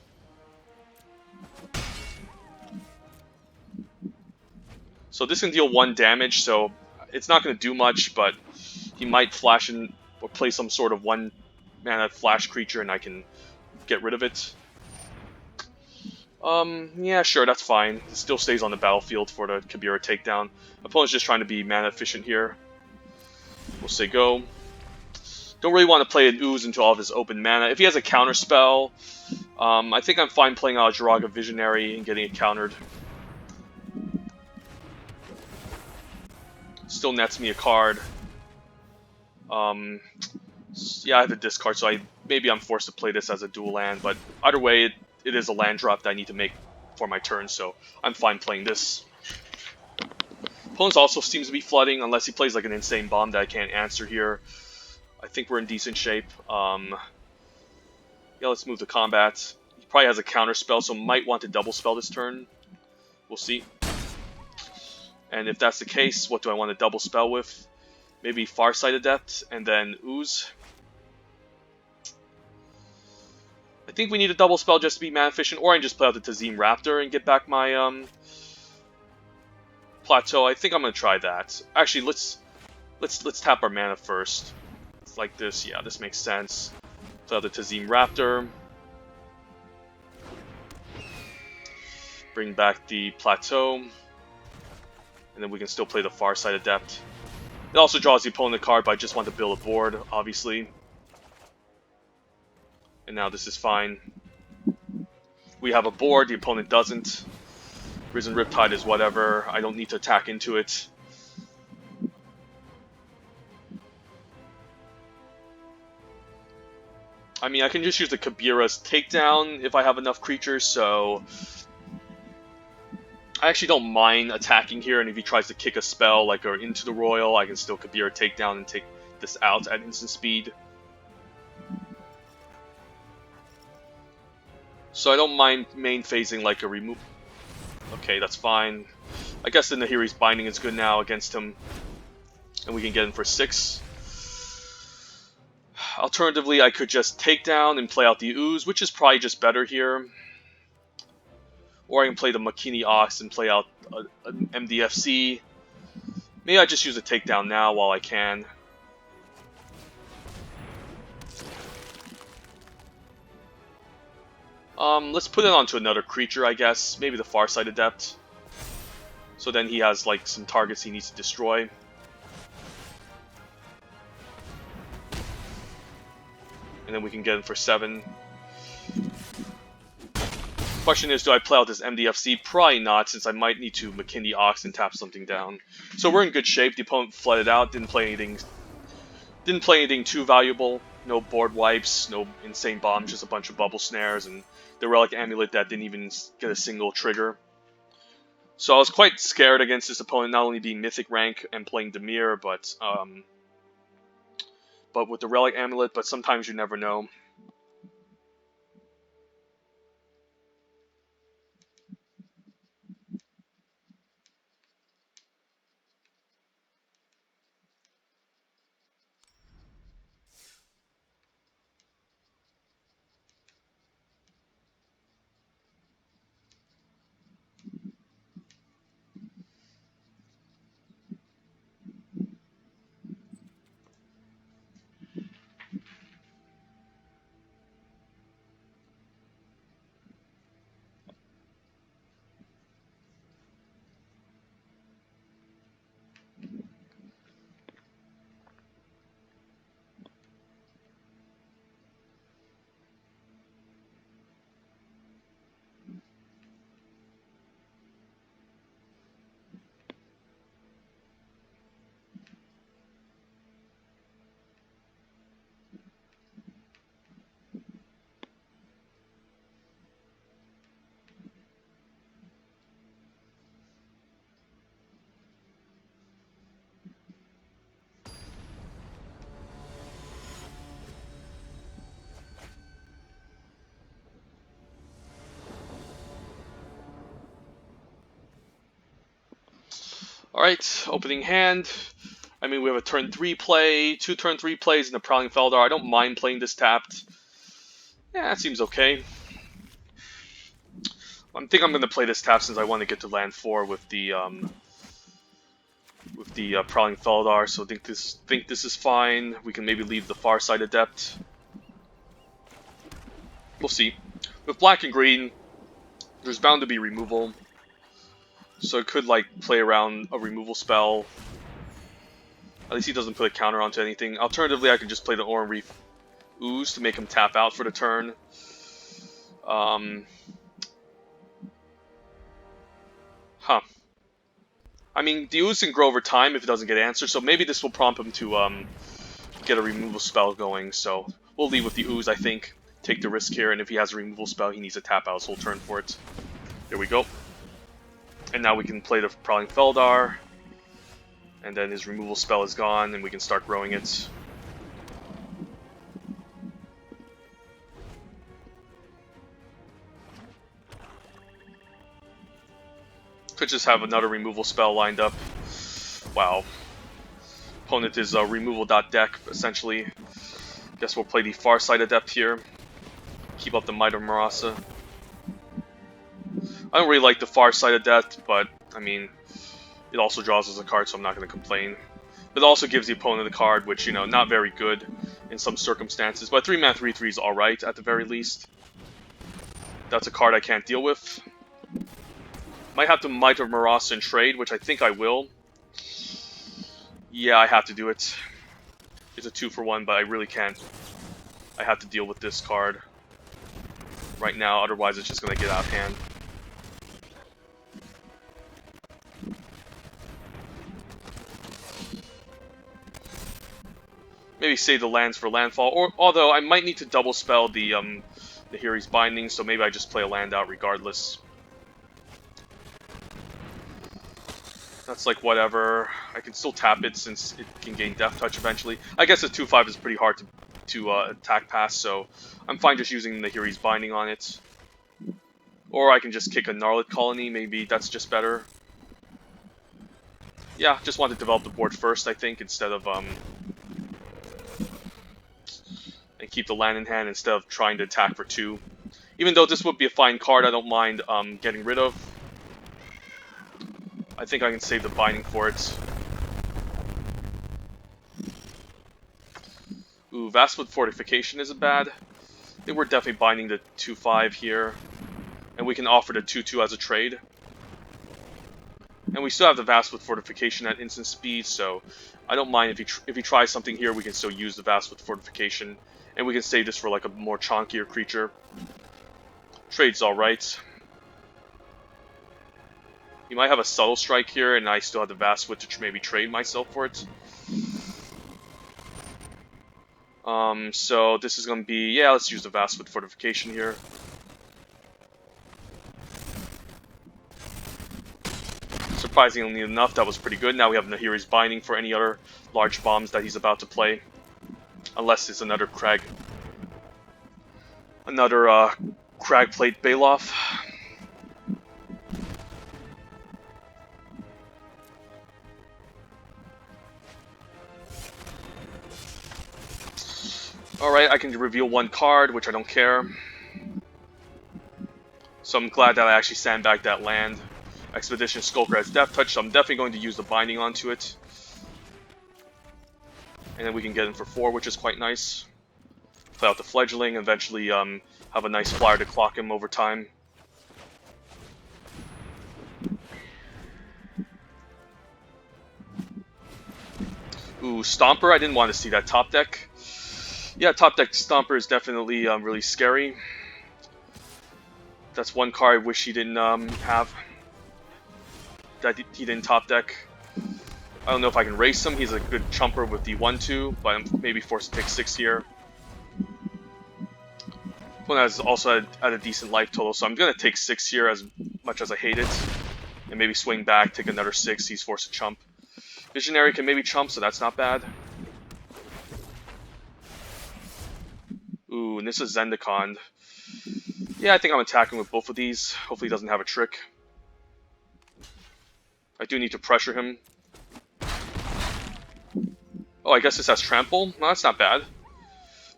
So this can deal 1 damage, so it's not going to do much, but he might flash in or play some sort of 1 mana flash creature and I can get rid of it. Yeah, sure, that's fine. It still stays on the battlefield for the Kabira takedown. Opponent's just trying to be mana efficient here. We'll say go. Don't really want to play an Ooze into all of his open mana. If he has a counter spell, I think I'm fine playing out a Jiraga Visionary and getting it countered. Still nets me a card. Yeah, I have a discard, so maybe I'm forced to play this as a dual land, but either way, it is a land drop that I need to make for my turn, so I'm fine playing this. Opponent also seems to be flooding, unless he plays like an insane bomb that I can't answer here. I think we're in decent shape. Yeah, let's move to combat. He probably has a counter spell, so might want to double spell this turn. We'll see. And if that's the case, what do I want to double spell with? Maybe Farsight Adept and then Ooze. I think we need a double spell just to be mana efficient, or I can just play out the Tazim Raptor and get back my plateau. I think I'm gonna try that. Actually, let's tap our mana first. It's like this, yeah, this makes sense. Play out the Tazim Raptor. Bring back the plateau. And then we can still play the Farsight Adept. It also draws the opponent a card, but I just want to build a board, obviously. And now this is fine. We have a board, the opponent doesn't. Risen Riptide is whatever, I don't need to attack into it. I mean, I can just use the Kabira's takedown if I have enough creatures, so I actually don't mind attacking here, and if he tries to kick a spell like or into the Royal, I can still Kabira takedown and take this out at instant speed. So I don't mind main phasing like a remove. Okay, that's fine. I guess the Nahiri's Binding is good now against him, and we can get in for 6. Alternatively, I could just take down and play out the Ooze, which is probably just better here. Or I can play the Makini Ox and play out an MDFC. Maybe I just use a takedown now while I can. Let's put it onto another creature, I guess. Maybe the Farsight Adept. So then he has like some targets he needs to destroy. And then we can get in for 7. Question is, do I play out this MDFC? Probably not, since I might need to McKinney Ox and tap something down. So we're in good shape. The opponent flooded out, didn't play anything too valuable. No board wipes, no insane bombs, just a bunch of bubble snares, and the Relic Amulet that didn't even get a single trigger. So I was quite scared against this opponent, not only being Mythic rank and playing Dimir, but with the Relic Amulet, but sometimes you never know. Alright, opening hand. I mean, we have a turn 3 play, 2 turn 3 plays, and a Prowling Feldar. I don't mind playing this tapped. Yeah, that seems okay. I think I'm going to play this tap since I want to get to land 4 with the Prowling Feldar, so I think this is fine. We can maybe leave the Far Side Adept. We'll see. With black and green, there's bound to be removal, so it could like play around a removal spell. At least he doesn't put a counter onto anything. Alternatively, I could just play the Oran Reef Ooze to make him tap out for the turn. I mean, the Ooze can grow over time if it doesn't get answered, so maybe this will prompt him to get a removal spell going. So we'll leave with the Ooze, I think. Take the risk here, and if he has a removal spell, he needs to tap out his whole turn for it. There we go. And now we can play the Prowling Feldar, and then his removal spell is gone, and we can start growing it. Could just have another removal spell lined up. Wow. Opponent is removal.deck, essentially. Guess we'll play the Far Side Adept here. Keep up the Might of Marasa. I don't really like the Far Side Adept, but, I mean, it also draws us a card, so I'm not going to complain. But it also gives the opponent a card, which, you know, not very good in some circumstances. But 3-mana 3/3 is alright, at the very least. That's a card I can't deal with. Might have to Might of Marasa and trade, which I think I will. Yeah, I have to do it. It's a 2-for-1, but I really can't. I have to deal with this card right now, otherwise it's just going to get out of hand. Maybe save the lands for Landfall, or although I might need to double spell the Hiri's Binding, so maybe I just play a land out regardless. That's like whatever. I can still tap it since it can gain Death Touch eventually. I guess a 2/5 is pretty hard to attack past, so I'm fine just using the Hiri's Binding on it. Or I can just kick a Gnarlid Colony, maybe that's just better. Yeah, just want to develop the board first, I think, instead of and keep the land in hand instead of trying to attack for 2. Even though this would be a fine card, I don't mind getting rid of. I think I can save the binding for it. Ooh, Vastwood Fortification isn't bad. I think we're definitely binding the 2/5 here. And we can offer the 2/2 as a trade. And we still have the Vastwood Fortification at instant speed, so I don't mind if he tries something here, we can still use the Vastwood Fortification. And we can save this for like a more chunkier creature. Trade's alright. He might have a Subtle Strike here, and I still have the Vastwood to maybe trade myself for it. So this is going to be... Yeah, let's use the Vastwood Fortification here. Surprisingly enough, that was pretty good. Now we have Nahiri's Binding for any other large bombs that he's about to play. Unless it's another Crag. Another Cragplate Baloth. Alright, I can reveal one card, which I don't care. So I'm glad that I actually sandbagged that land. Expedition Skulker has Death Touch, so I'm definitely going to use the binding onto it. And then we can get in for 4, which is quite nice. Play out the Fledgling, eventually have a nice flyer to clock him over time. Ooh, Stomper, I didn't want to see that top deck. Yeah, top deck Stomper is definitely really scary. That's one card I wish he didn't have. That he didn't top deck. I don't know if I can race him. He's a good chumper with the 1/2, but I'm maybe forced to take 6 here. One has also had a decent life total, so I'm gonna take 6 here as much as I hate it, and maybe swing back, take another 6. He's forced to chump. Visionary can maybe chump, so that's not bad. Ooh, and this is Zendikar. Yeah, I think I'm attacking with both of these. Hopefully he doesn't have a trick. I do need to pressure him. Oh, I guess this has trample? No, that's not bad.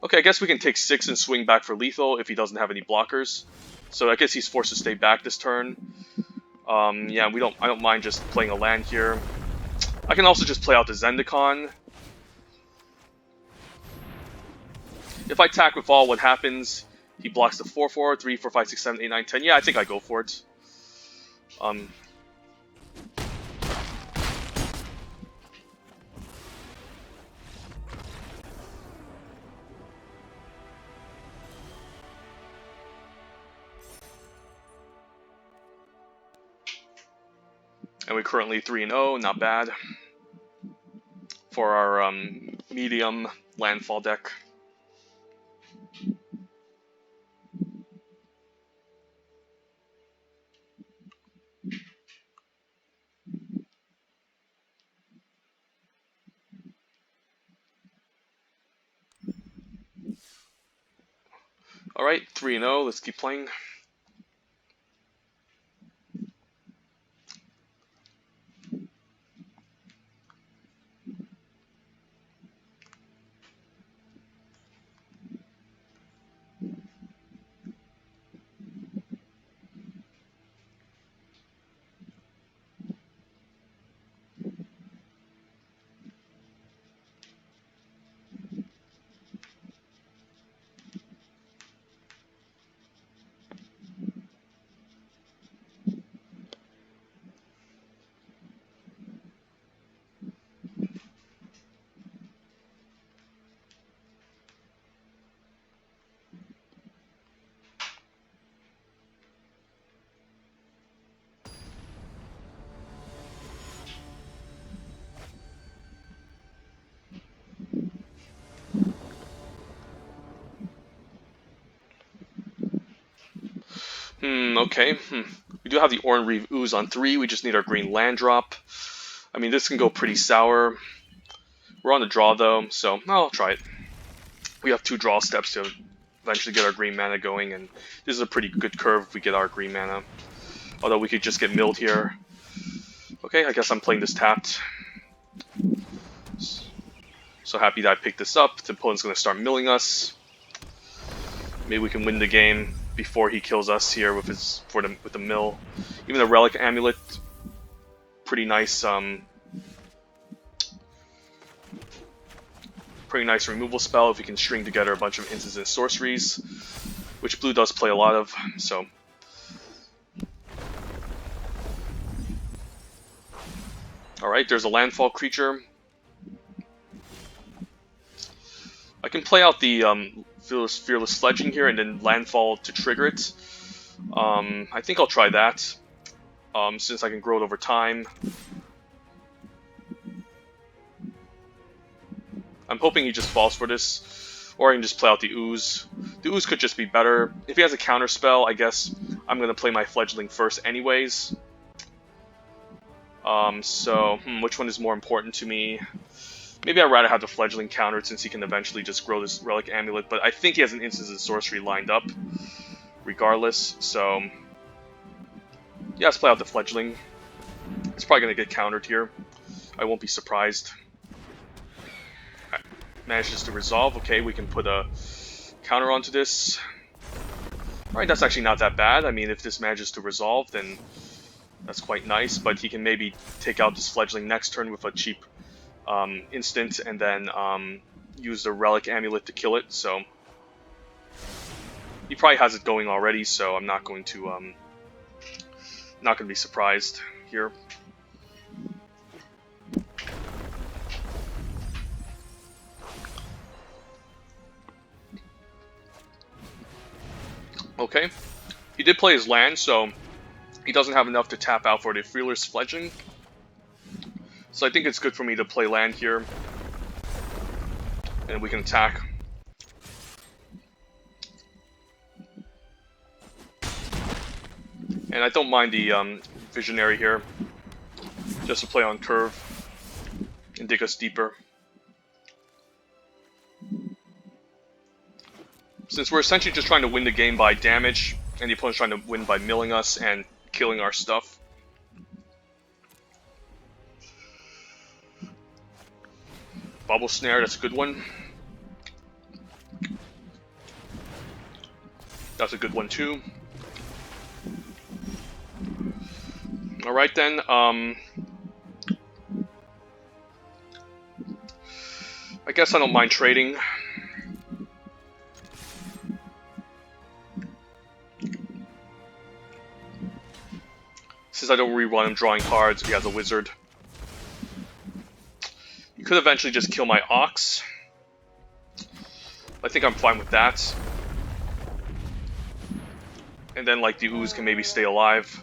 Okay, I guess we can take 6 and swing back for lethal if he doesn't have any blockers. So I guess he's forced to stay back this turn. Yeah, I don't mind just playing a land here. I can also just play out the Zendikar. If I attack with all, what happens? He blocks the 4/4, 3, 4, 5, 6, 7, 8, 9, 10. Yeah, I think I go for it. And we're currently 3-0, not bad for our medium landfall deck. Alright, 3-0, let's keep playing. Okay. We do have the Oran Reeve Ooze on 3, we just need our green land drop. I mean, this can go pretty sour. We're on the draw though, so I'll try it. We have 2 draw steps to eventually get our green mana going, and this is a pretty good curve if we get our green mana. Although we could just get milled here. Okay, I guess I'm playing this tapped. So happy that I picked this up. The opponent's going to start milling us. Maybe we can win the game before he kills us here with the mill. Even the Relic Amulet, pretty nice. Pretty nice removal spell if we can string together a bunch of instants and sorceries, which blue does play a lot of. So. Alright, there's a landfall creature. I can play out the Fearless Sledging here and then landfall to trigger it. I think I'll try that, since I can grow it over time. I'm hoping he just falls for this, or I can just play out the Ooze. The Ooze could just be better. If he has a counter spell, I guess I'm going to play my Fledgling first anyways. So, which one is more important to me? Maybe I'd rather have the Fledgling countered since he can eventually just grow this Relic Amulet, but I think he has an Instance and Sorcery lined up, regardless, so. Yeah, let's play out the Fledgling. It's probably going to get countered here. I won't be surprised. Manages to resolve. Okay, we can put a counter onto this. Alright, that's actually not that bad. I mean, if this manages to resolve, then that's quite nice, but he can maybe take out this Fledgling next turn with a cheap instant, and then use the Relic Amulet to kill it, so he probably has it going already, so I'm not going to be surprised here. Okay, he did play his land, so he doesn't have enough to tap out for the Fearless Fledgling. So I think it's good for me to play land here, and we can attack. And I don't mind the Visionary here, just to play on curve and dig us deeper. Since we're essentially just trying to win the game by damage, and the opponent's trying to win by milling us and killing our stuff. Bubble Snare, that's a good one. That's a good one too. Alright then, I guess I don't mind trading. Since I don't really want him drawing cards if he has a wizard. You could eventually just kill my Ox. I think I'm fine with that. And then like the Ooze can maybe stay alive.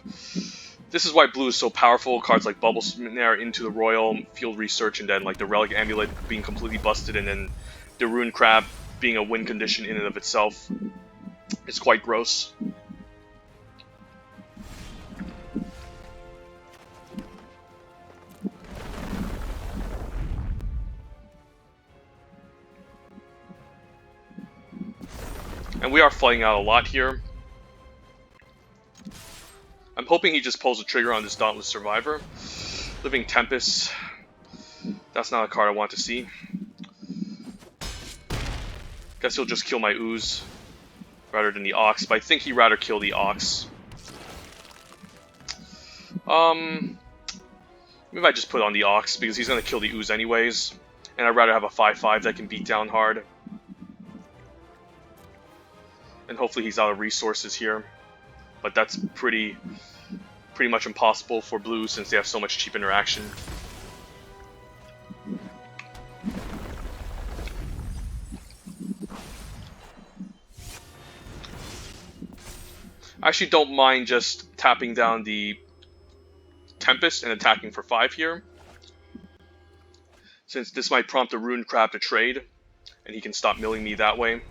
This is why blue is so powerful. Cards like Bubble Snare into the Royal, Field Research, and then like the Relic Amulet being completely busted, and then the Rune Crab being a win condition in and of itself. It's quite gross. And we are flying out a lot here. I'm hoping he just pulls the trigger on this Dauntless Survivor. Living Tempest. That's not a card I want to see. Guess he'll just kill my Ooze rather than the Ox, but I think he'd rather kill the Ox. Maybe I just put on the Ox because he's going to kill the Ooze anyways. And I'd rather have a 5/5 that can beat down hard. And hopefully he's out of resources here. But that's pretty much impossible for blue since they have so much cheap interaction. I actually don't mind just tapping down the Tempest and attacking for 5 here. Since this might prompt a Rune Crab to trade, and he can stop milling me that way.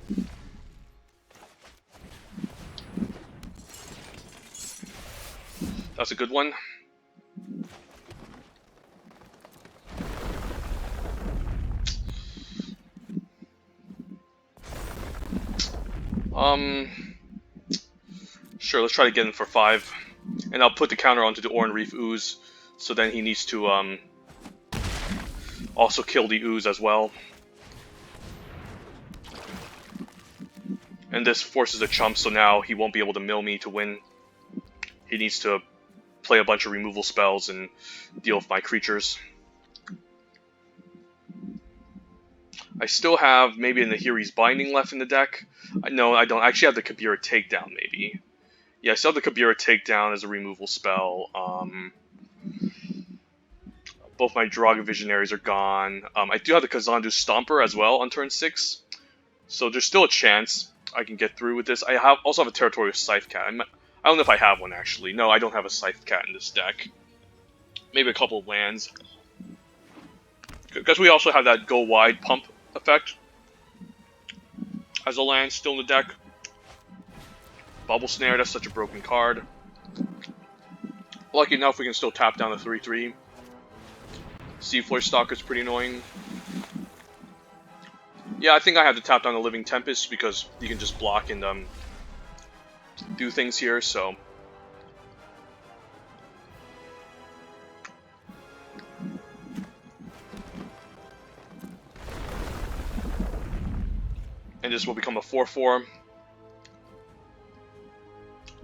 That's a good one. Sure, let's try to get him for 5. And I'll put the counter onto the Oran Reef Ooze, so then he needs to also kill the Ooze as well. And this forces a chump, so now he won't be able to mill me to win. He needs to play a bunch of removal spells and deal with my creatures. I still have maybe an Nahiri's Binding left in the deck. No, I don't. I actually have the Kabira Takedown, maybe. Yeah, I still have the Kabira Takedown as a removal spell. Both my Draga Visionaries are gone. I do have the Kazandu Stomper as well on turn 6. So there's still a chance I can get through with this. I also have a Territorial Scythe Cat. I don't know if I have one, actually. No, I don't have a Scythe Cat in this deck. Maybe a couple of lands. Because we also have that Go Wide Pump effect as a land still in the deck. Bubble Snare, that's such a broken card. Lucky enough, we can still tap down the 3/3. Seafloor Stalker's pretty annoying. Yeah, I think I have to tap down the Living Tempest because you can just block and do things here, so. And this will become a 4/4.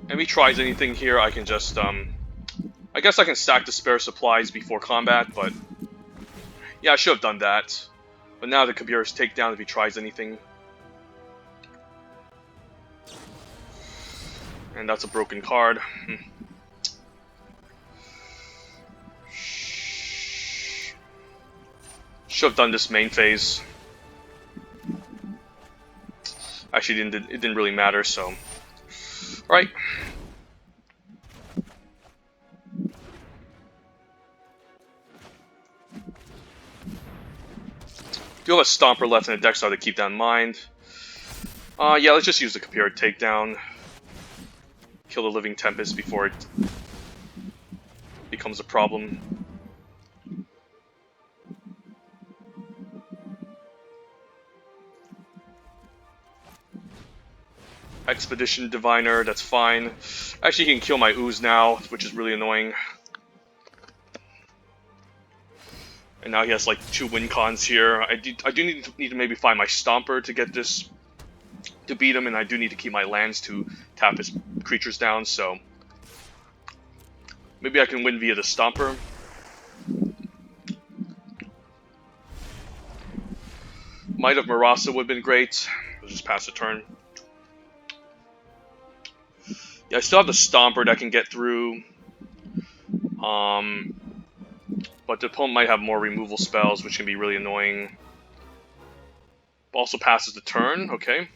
And if he tries anything here, I can just, I guess I can stack the spare supplies before combat, but yeah, I should have done that. But now the Kabira's Takedown if he tries anything. And that's a broken card. Should have done this main phase. Actually, it didn't really matter, so. Alright. Do have a Stomper left in the deck, so I have to keep that in mind. Yeah, let's just use the Kabira Takedown. Kill the Living Tempest before it becomes a problem. Expedition Diviner, that's fine. Actually, he can kill my Ooze now, which is really annoying. And now he has like 2 win cons here. I do need to maybe find my Stomper to get this, to beat him, and I do need to keep my lands to tap his creatures down, so maybe I can win via the Stomper. Might of Marasa would have been great. Let's just pass the turn. Yeah, I still have the Stomper that can get through. But the opponent might have more removal spells, which can be really annoying. Also passes the turn, okay.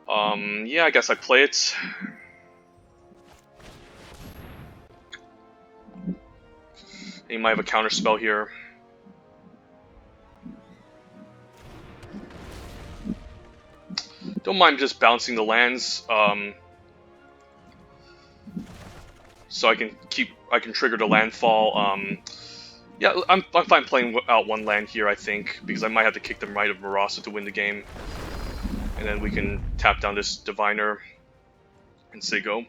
Yeah, I guess I play it. He might have a counter spell here. Don't mind just bouncing the lands, so I can trigger the landfall. Yeah, I'm fine playing out 1 land here, I think, because I might have to kick the Might of Marasa to win the game. And then we can tap down this Diviner and say go.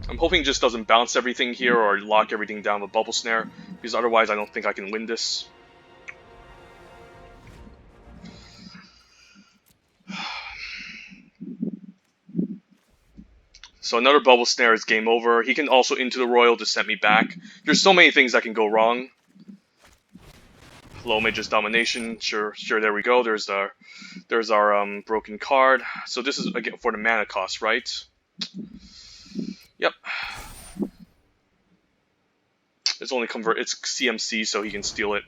I'm hoping it just doesn't bounce everything here or lock everything down with Bubble Snare, because otherwise I don't think I can win this. So another Bubble Snare is game over. He can also into the Royal to set me back. There's so many things that can go wrong. Low Mage's Domination, sure, there we go. There's our broken card. So this is again for the mana cost, right? Yep. It's CMC, so he can steal it.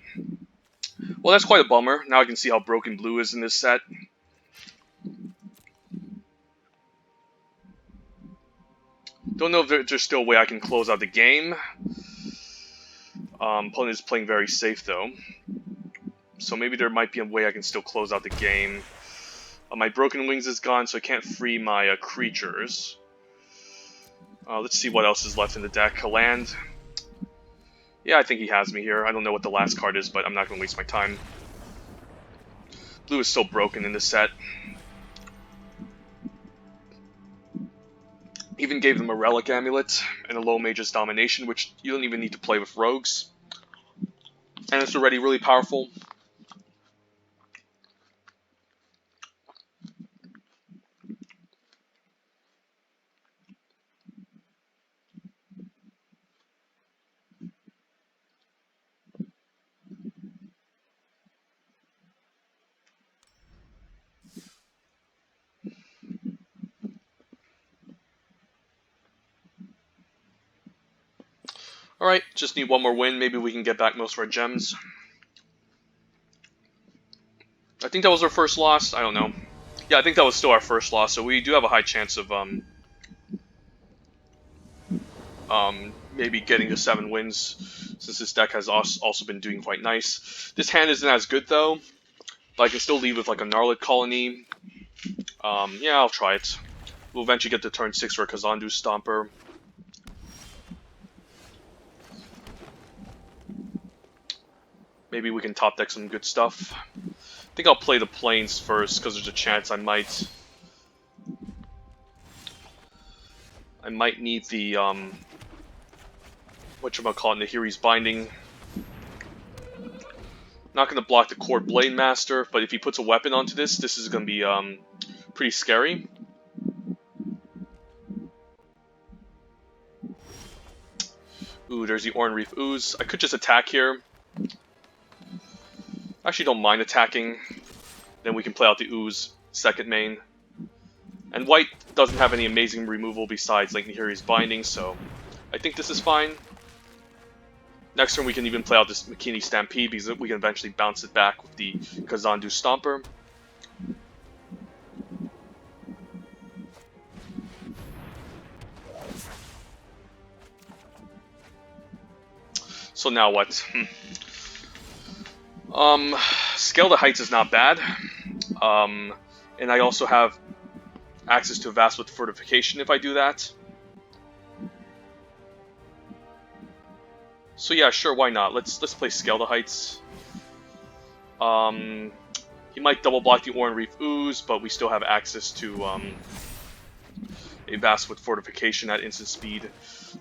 Well, that's quite a bummer. Now I can see how broken blue is in this set. Don't know if there's still a way I can close out the game. Opponent is playing very safe though. So maybe there might be a way I can still close out the game. My Broken Wings is gone, so I can't free my creatures. Let's see what else is left in the deck. A land. Yeah, I think he has me here. I don't know what the last card is, but I'm not going to waste my time. Blue is so broken in this set. Even gave them a Relic Amulet and a Low Mage's Domination, which you don't even need to play with rogues. And it's already really powerful. Alright, just need 1 more win. Maybe we can get back most of our gems. I think that was our first loss. I don't know. Yeah, I think that was still our first loss, so we do have a high chance of maybe getting to 7 wins, since this deck has also been doing quite nice. This hand isn't as good though, but I can still lead with like a Gnarlid Colony. Yeah, I'll try it. We'll eventually get to turn 6 for a Kazandu Stomper. Maybe we can top deck some good stuff. I think I'll play the Plains first, because there's a chance I might need the whatchamacallit, Nahiri's Binding. Not going to block the Cord Blade Master, but if he puts a weapon onto this is going to be pretty scary. Ooh, there's the Oran Reef Ooze. I could just attack here. Actually don't mind attacking. Then we can play out the Ooze second main. And white doesn't have any amazing removal besides like Nahiri's Binding, so I think this is fine. Next turn we can even play out this Makini Stampede because we can eventually bounce it back with the Kazandu Stomper. So now what? Scale the Heights is not bad. And I also have access to Vast with Fortification if I do that. So yeah, sure, why not? Let's play Scale the Heights. He might double block the Oran Reef Ooze, but we still have access to a Vast with Fortification at instant speed.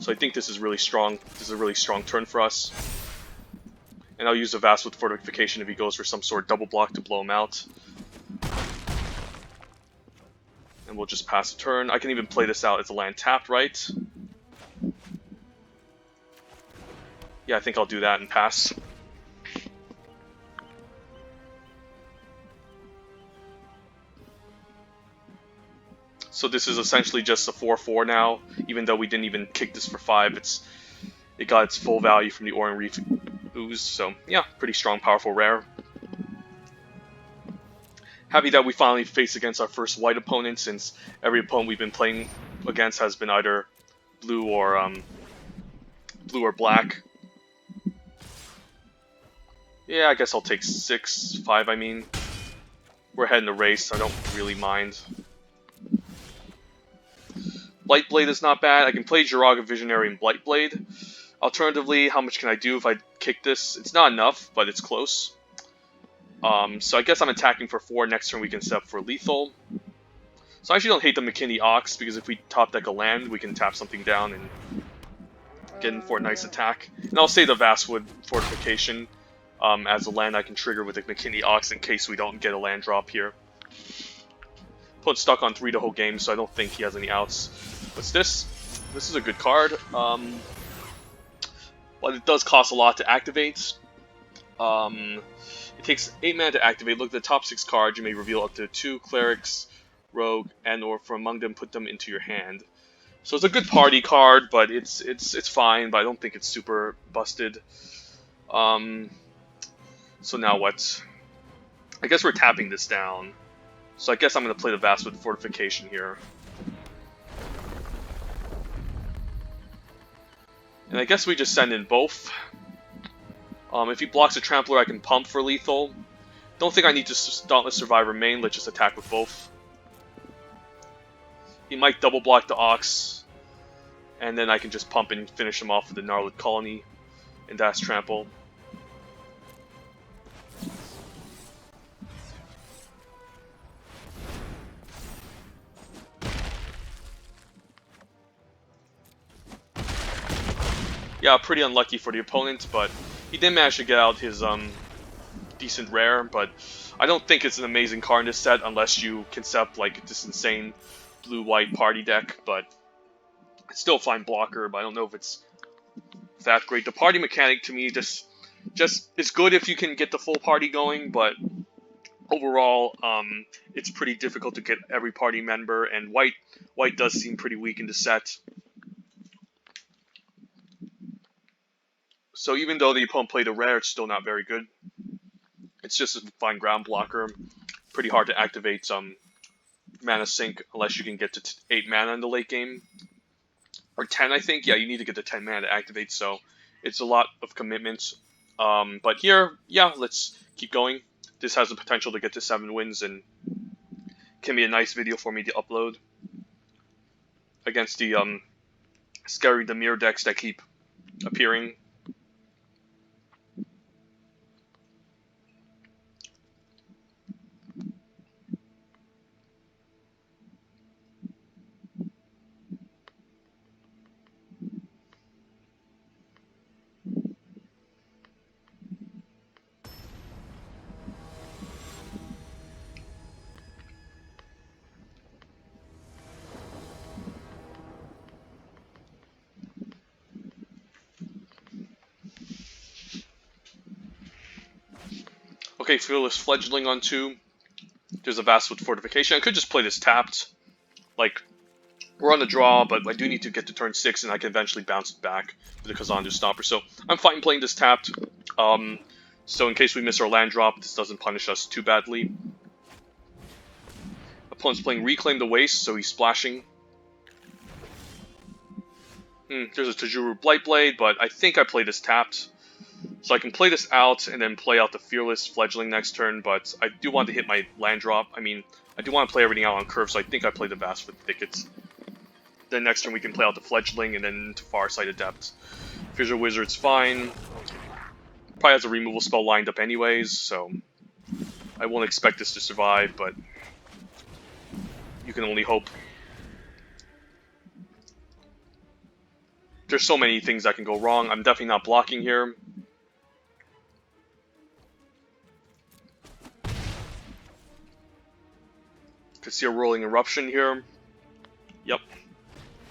So I think this is really strong. This is a really strong turn for us. And I'll use a Vast with Fortification if he goes for some sort of double block to blow him out. And we'll just pass the turn. I can even play this out as a land tapped, right? Yeah, I think I'll do that and pass. So this is essentially just a 4/4 now, even though we didn't even kick this for 5. It got its full value from the Oran Reef Ooze, so yeah, pretty strong, powerful rare. Happy that we finally faced against our first white opponent, since every opponent we've been playing against has been either blue or black. Yeah, I guess I'll take 6/5. I mean, we're ahead in the race, so I don't really mind. Blightblade is not bad. I can play Jiraga Visionary and Blightblade. Alternatively, how much can I do if I kick this? It's not enough, but it's close. So I guess I'm attacking for 4. Next turn we can set up for lethal. So I actually don't hate the McKinney Ox, because if we top deck a land, we can tap something down and get in for a nice attack. And I'll say the Vastwood Fortification as a land I can trigger with the McKinney Ox in case we don't get a land drop here. Put stuck on 3 the whole game, so I don't think he has any outs. What's this? This is a good card. But it does cost a lot to activate. It takes 8 mana to activate. Look at the top 6 cards. You may reveal up to 2 clerics, rogue, and or from among them put them into your hand. So it's a good party card, but it's fine. But I don't think it's super busted. So now what? I guess we're tapping this down. So I guess I'm going to play the Vast with Fortification here. And I guess we just send in both. If he blocks a Trampler, I can pump for lethal. Don't think I need to Dauntless Survivor main. Let's just attack with both. He might double block the Ox. And then I can just pump and finish him off with the Gnarled Colony. And that's Trample. Yeah, pretty unlucky for the opponent, but he did manage to get out his decent rare, but I don't think it's an amazing card in this set unless you can set up like this insane blue-white party deck, but it's still a fine blocker, but I don't know if it's that great. The party mechanic to me just is good if you can get the full party going, but overall it's pretty difficult to get every party member, and white does seem pretty weak in the set. So even though the opponent played a rare, it's still not very good. It's just a fine ground blocker. Pretty hard to activate mana sink unless you can get to 8 mana in the late game. Or 10, I think. Yeah, you need to get to 10 mana to activate, so it's a lot of commitment. But here, yeah, let's keep going. This has the potential to get to 7 wins, and can be a nice video for me to upload against the scary Dimir decks that keep appearing. Okay, Fearless Fledgling on 2. There's a Vast with Fortification. I could just play this tapped. Like, we're on the draw, but I do need to get to turn 6, and I can eventually bounce it back with the Kazandu Stomper. So I'm fine playing this tapped. So in case we miss our land drop, this doesn't punish us too badly. Opponent's playing Reclaim the Waste, so he's splashing. There's a Tajuru Blightblade, but I think I play this tapped. So I can play this out and then play out the Fearless Fledgling next turn, but I do want to hit my land drop. I mean, I do want to play everything out on curve, so I think I play the Vast with Thickets. Then next turn we can play out the Fledgling and then to Farsight Adept. Fissure Wizard's fine. Probably has a removal spell lined up anyways, so I won't expect this to survive, but you can only hope. There's so many things that can go wrong. I'm definitely not blocking here. Could see a Rolling Eruption here. Yep.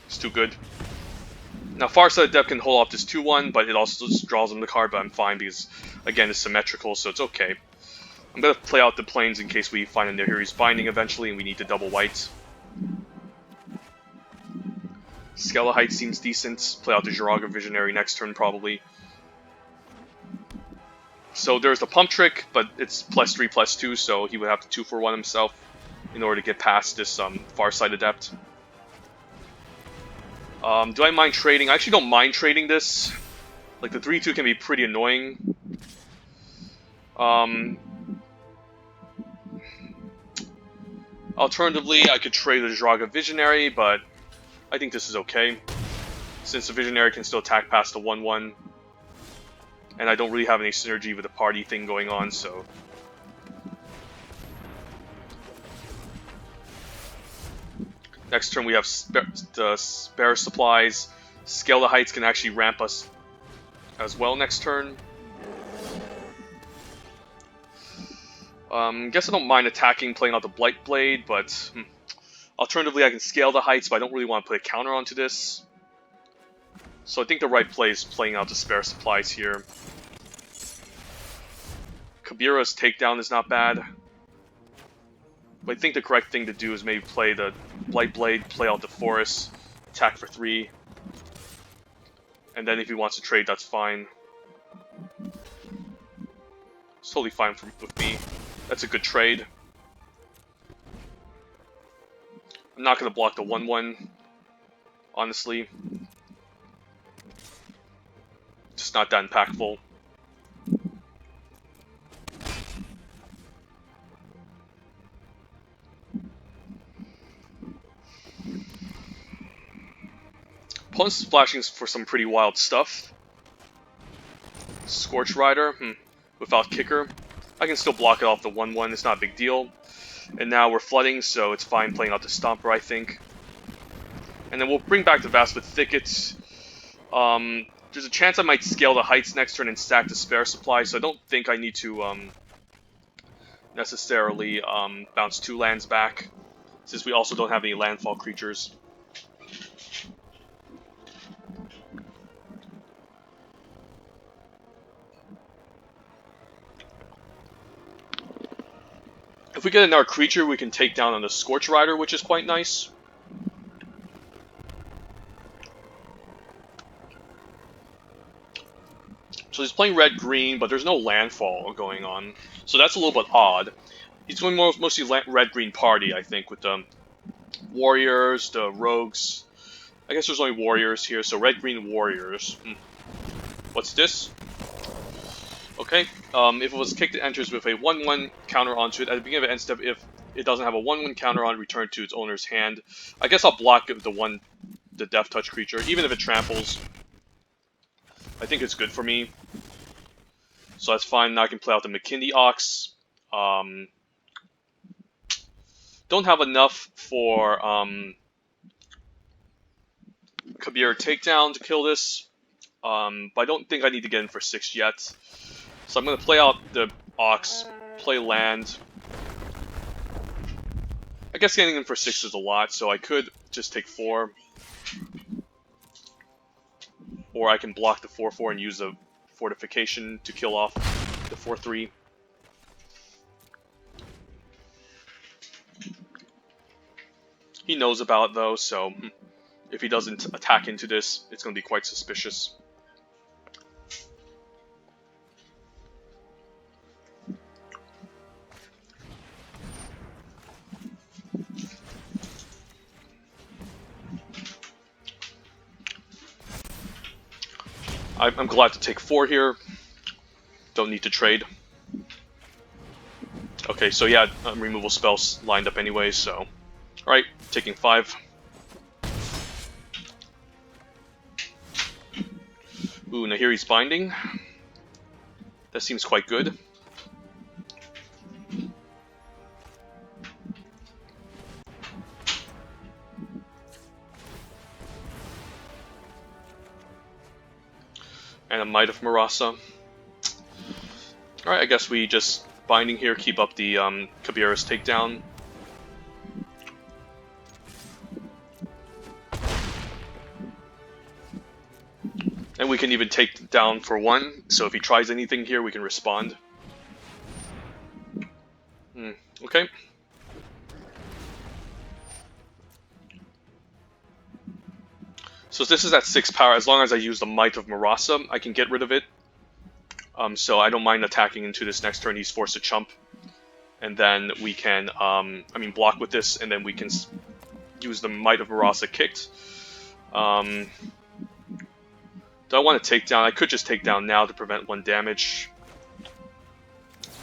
It's too good. Now, Farsighted Adept can hold off this 2-1, but it also just draws him the card, but I'm fine because, again, it's symmetrical, so it's okay. I'm going to play out the planes in case we find a Nahiri's Binding eventually and we need to double white. Skelehite seems decent. Play out the Jiraga Visionary next turn, probably. So there's the Pump Trick, but it's +3/+2, so he would have to 2-for-1 himself in order to get past this Farsighted Adept. Do I mind trading? I actually don't mind trading this. Like, the 3-2 can be pretty annoying. Alternatively, I could trade the Jiraga Visionary, but I think this is okay. Since the Visionary can still attack past the 1-1. And I don't really have any synergy with the party thing going on, so... Next turn we have the spare supplies. Skeleheights can actually ramp us as well next turn. Guess I don't mind attacking, playing out the Blight Blade, but... Alternatively, I can scale the heights, but I don't really want to put a counter onto this. So I think the right play is playing out the spare supplies here. Kabira's takedown is not bad. But I think the correct thing to do is maybe play the Blight Blade, play out the Forest, attack for 3. And then if he wants to trade, that's fine. It's totally fine with me. That's a good trade. I'm not going to block the 1-1, honestly. Just not that impactful. Opponent's splashing for some pretty wild stuff. Scorch Rider, without kicker. I can still block it off the 1-1, it's not a big deal. And now we're flooding, so it's fine playing out the Stomper, I think. And then we'll bring back the Vast with Thickets. There's a chance I might scale the heights next turn and stack the spare supply, so I don't think I need to necessarily bounce 2 lands back, since we also don't have any landfall creatures. If we get another creature, we can take down on the Scorch Rider, which is quite nice. So he's playing red-green, but there's no landfall going on. So that's a little bit odd. He's going mostly red-green party, I think, with the warriors, the rogues. I guess there's only warriors here, so red-green warriors. What's this? Okay, if it was kicked, it enters with a 1-1 counter onto it. At the beginning of the end step, if it doesn't have a 1-1 counter on, return to its owner's hand. I guess I'll block it with the Death Touch creature, even if it tramples. I think it's good for me. So that's fine. Now I can play out the McKinley Ox. Don't have enough for Kabir Takedown to kill this. But I don't think I need to get in for 6 yet. So I'm going to play out the Ox, play land. I guess getting in for 6 is a lot, so I could just take 4. Or I can block the 4-4 and use the Fortification to kill off the 4-3. He knows about it though, so if he doesn't attack into this, it's going to be quite suspicious. I'm glad to take 4 here. Don't need to trade. Okay, so yeah, removal spells lined up anyway, so... Alright, taking 5. Ooh, Nahiri's Binding. That seems quite good. And a Might of Marasa. Alright, I guess we just binding here, keep up the Kabira's takedown. And we can even take down for 1, so if he tries anything here, we can respond. Okay. So this is at 6 power. As long as I use the Might of Marasa, I can get rid of it. So I don't mind attacking into this next turn. He's forced to chump. And then we can, block with this, and then we can use the Might of Marasa kicked. Do I want to take down? I could just take down now to prevent 1 damage.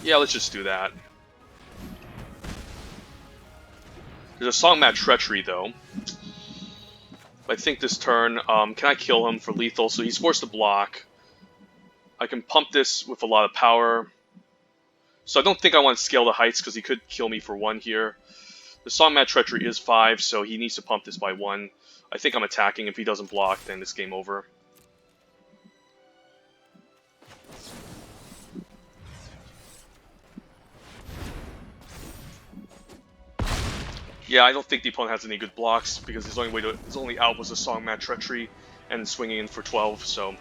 Yeah, let's just do that. There's a Songmat Treachery, though. I think this turn, can I kill him for lethal? So he's forced to block. I can pump this with a lot of power. So I don't think I want to scale the heights, because he could kill me for 1 here. The Songmat Treachery is 5, so he needs to pump this by 1. I think I'm attacking. If he doesn't block, then it's game over. Yeah, I don't think the opponent has any good blocks, because his only out was a Songmat Treachery and swinging in for 12, so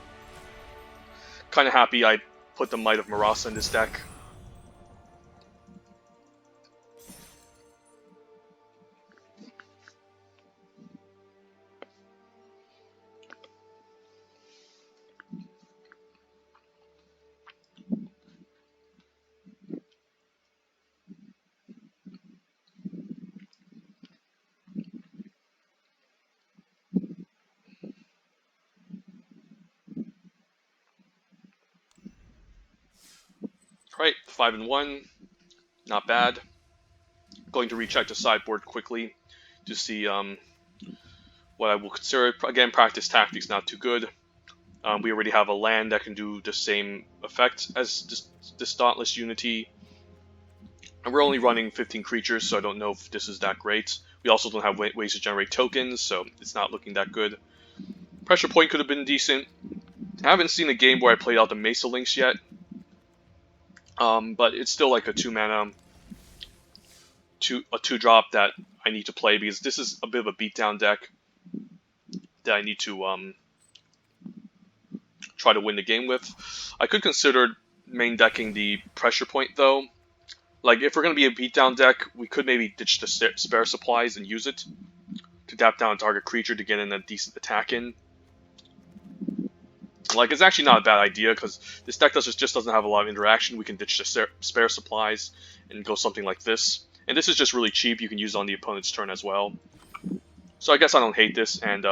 kind of happy I put the Might of Marasa in this deck. Right, 5 and 1, not bad. Going to recheck the sideboard quickly to see what I will consider. Again, practice tactics not too good. We already have a land that can do the same effect as this Dauntless Unity. And we're only running 15 creatures, so I don't know if this is that great. We also don't have ways to generate tokens, so it's not looking that good. Pressure Point could have been decent. I haven't seen a game where I played out the Mesa Links yet. But it's still like a 2-mana, a 2-drop that I need to play, because this is a bit of a beatdown deck that I need to try to win the game with. I could consider main decking the Pressure Point, though. Like, if we're going to be a beatdown deck, we could maybe ditch the spare supplies and use it to tap down a target creature to get in a decent attack in. Like, it's actually not a bad idea, because this deck just doesn't have a lot of interaction. We can ditch the spare supplies and go something like this. And this is just really cheap. You can use it on the opponent's turn as well. So I guess I don't hate this. And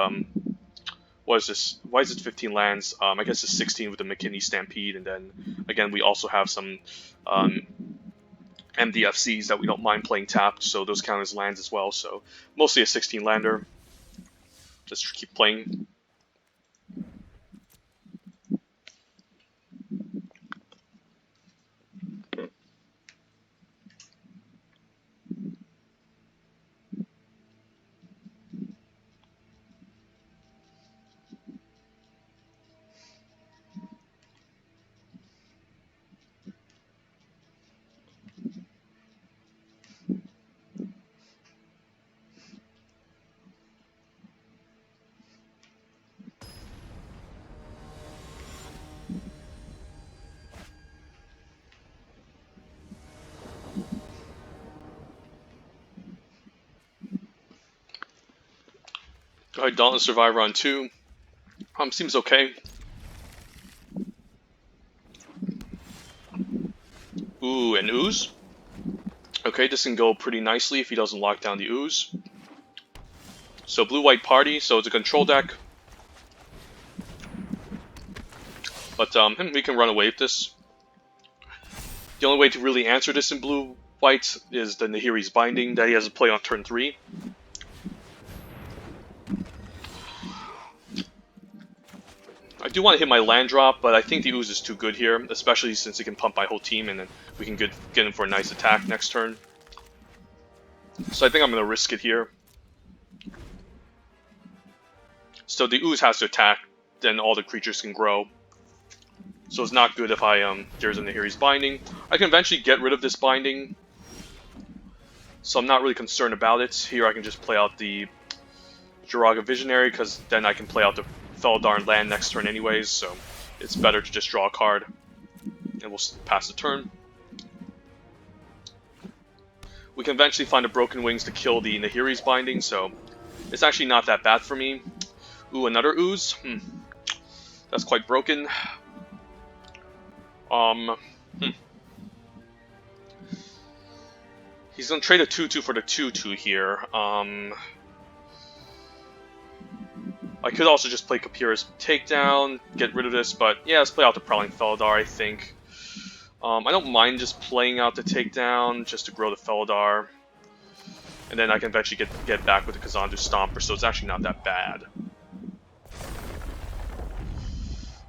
what is this? Why is it 15 lands? I guess it's 16 with the McKinney Stampede. And then, again, we also have some MDFCs that we don't mind playing tapped. So those count as lands as well. So mostly a 16-lander. Just keep playing. Alright, Dauntless Survivor on 2. Seems okay. Ooh, an Ooze. Okay, this can go pretty nicely if he doesn't lock down the Ooze. So blue-white party, so it's a control deck. But we can run away with this. The only way to really answer this in blue-white is the Nahiri's Binding that he has to play on turn 3. I do want to hit my land drop, but I think the Ooze is too good here, especially since it can pump my whole team, and then we can get him for a nice attack next turn. So I think I'm going to risk it here. So the Ooze has to attack, then all the creatures can grow. So it's not good if there's a Nahiri's Binding. I can eventually get rid of this Binding, so I'm not really concerned about it. Here I can just play out the Jiraga Visionary, because then I can play out the Felidar and land next turn anyways, so it's better to just draw a card, and we'll pass the turn. We can eventually find a Broken Wings to kill the Nahiri's Binding, so it's actually not that bad for me. Ooh, another Ooze? That's quite broken. He's gonna trade a 2/2 for the 2/2 here. I could also just play Kapira's Takedown, get rid of this, but yeah, let's play out the Prowling Felidar, I think. I don't mind just playing out the Takedown, just to grow the Felidar. And then I can eventually get back with the Kazandu Stomper, so it's actually not that bad.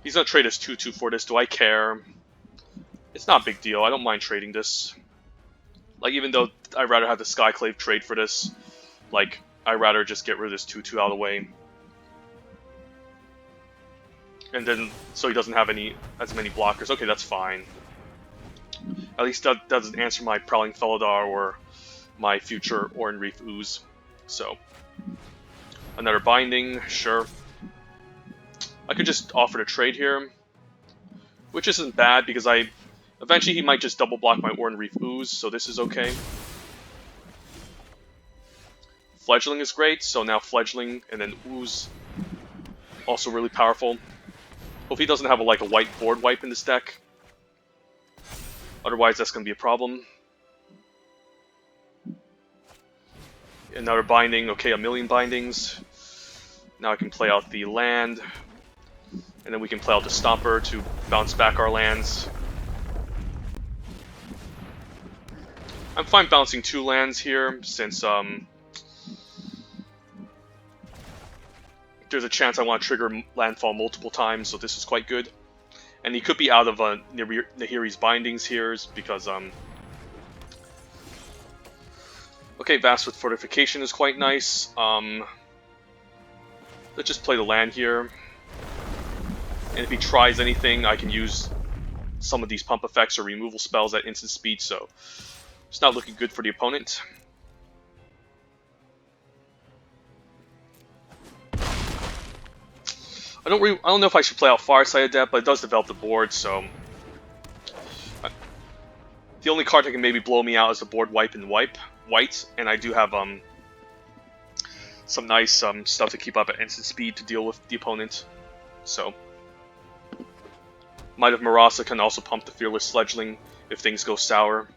He's gonna trade his 2/2 for this, do I care? It's not a big deal, I don't mind trading this. Like, even though I'd rather have the Skyclave trade for this, like, I'd rather just get rid of this 2/2 out of the way. And then, so he doesn't have as many blockers. Okay, that's fine. At least that doesn't answer my Prowling Felidar or my future Oran Reef Ooze. So, another Binding, sure. I could just offer to trade here, which isn't bad because eventually he might just double block my Oran Reef Ooze, so this is okay. Fledgling is great, so now Fledgling and then Ooze, also really powerful. Hope he doesn't have a white board wipe in this deck. Otherwise, that's going to be a problem. Another Binding, okay, a million Bindings. Now I can play out the land, and then we can play out the Stomper to bounce back our lands. I'm fine bouncing 2 lands here, since there's a chance I want to trigger Landfall multiple times, so this is quite good. And he could be out of Nahiri's Bindings here, because okay, Vast with Fortification is quite nice. Let's just play the land here. And if he tries anything, I can use some of these pump effects or removal spells at instant speed, so it's not looking good for the opponent. I don't know if I should play out Fireside Adept, but it does develop the board, so the only card that can maybe blow me out is the board white, and I do have some nice stuff to keep up at instant speed to deal with the opponent. So Might of Marasa can also pump the Fearless Fledgling if things go sour.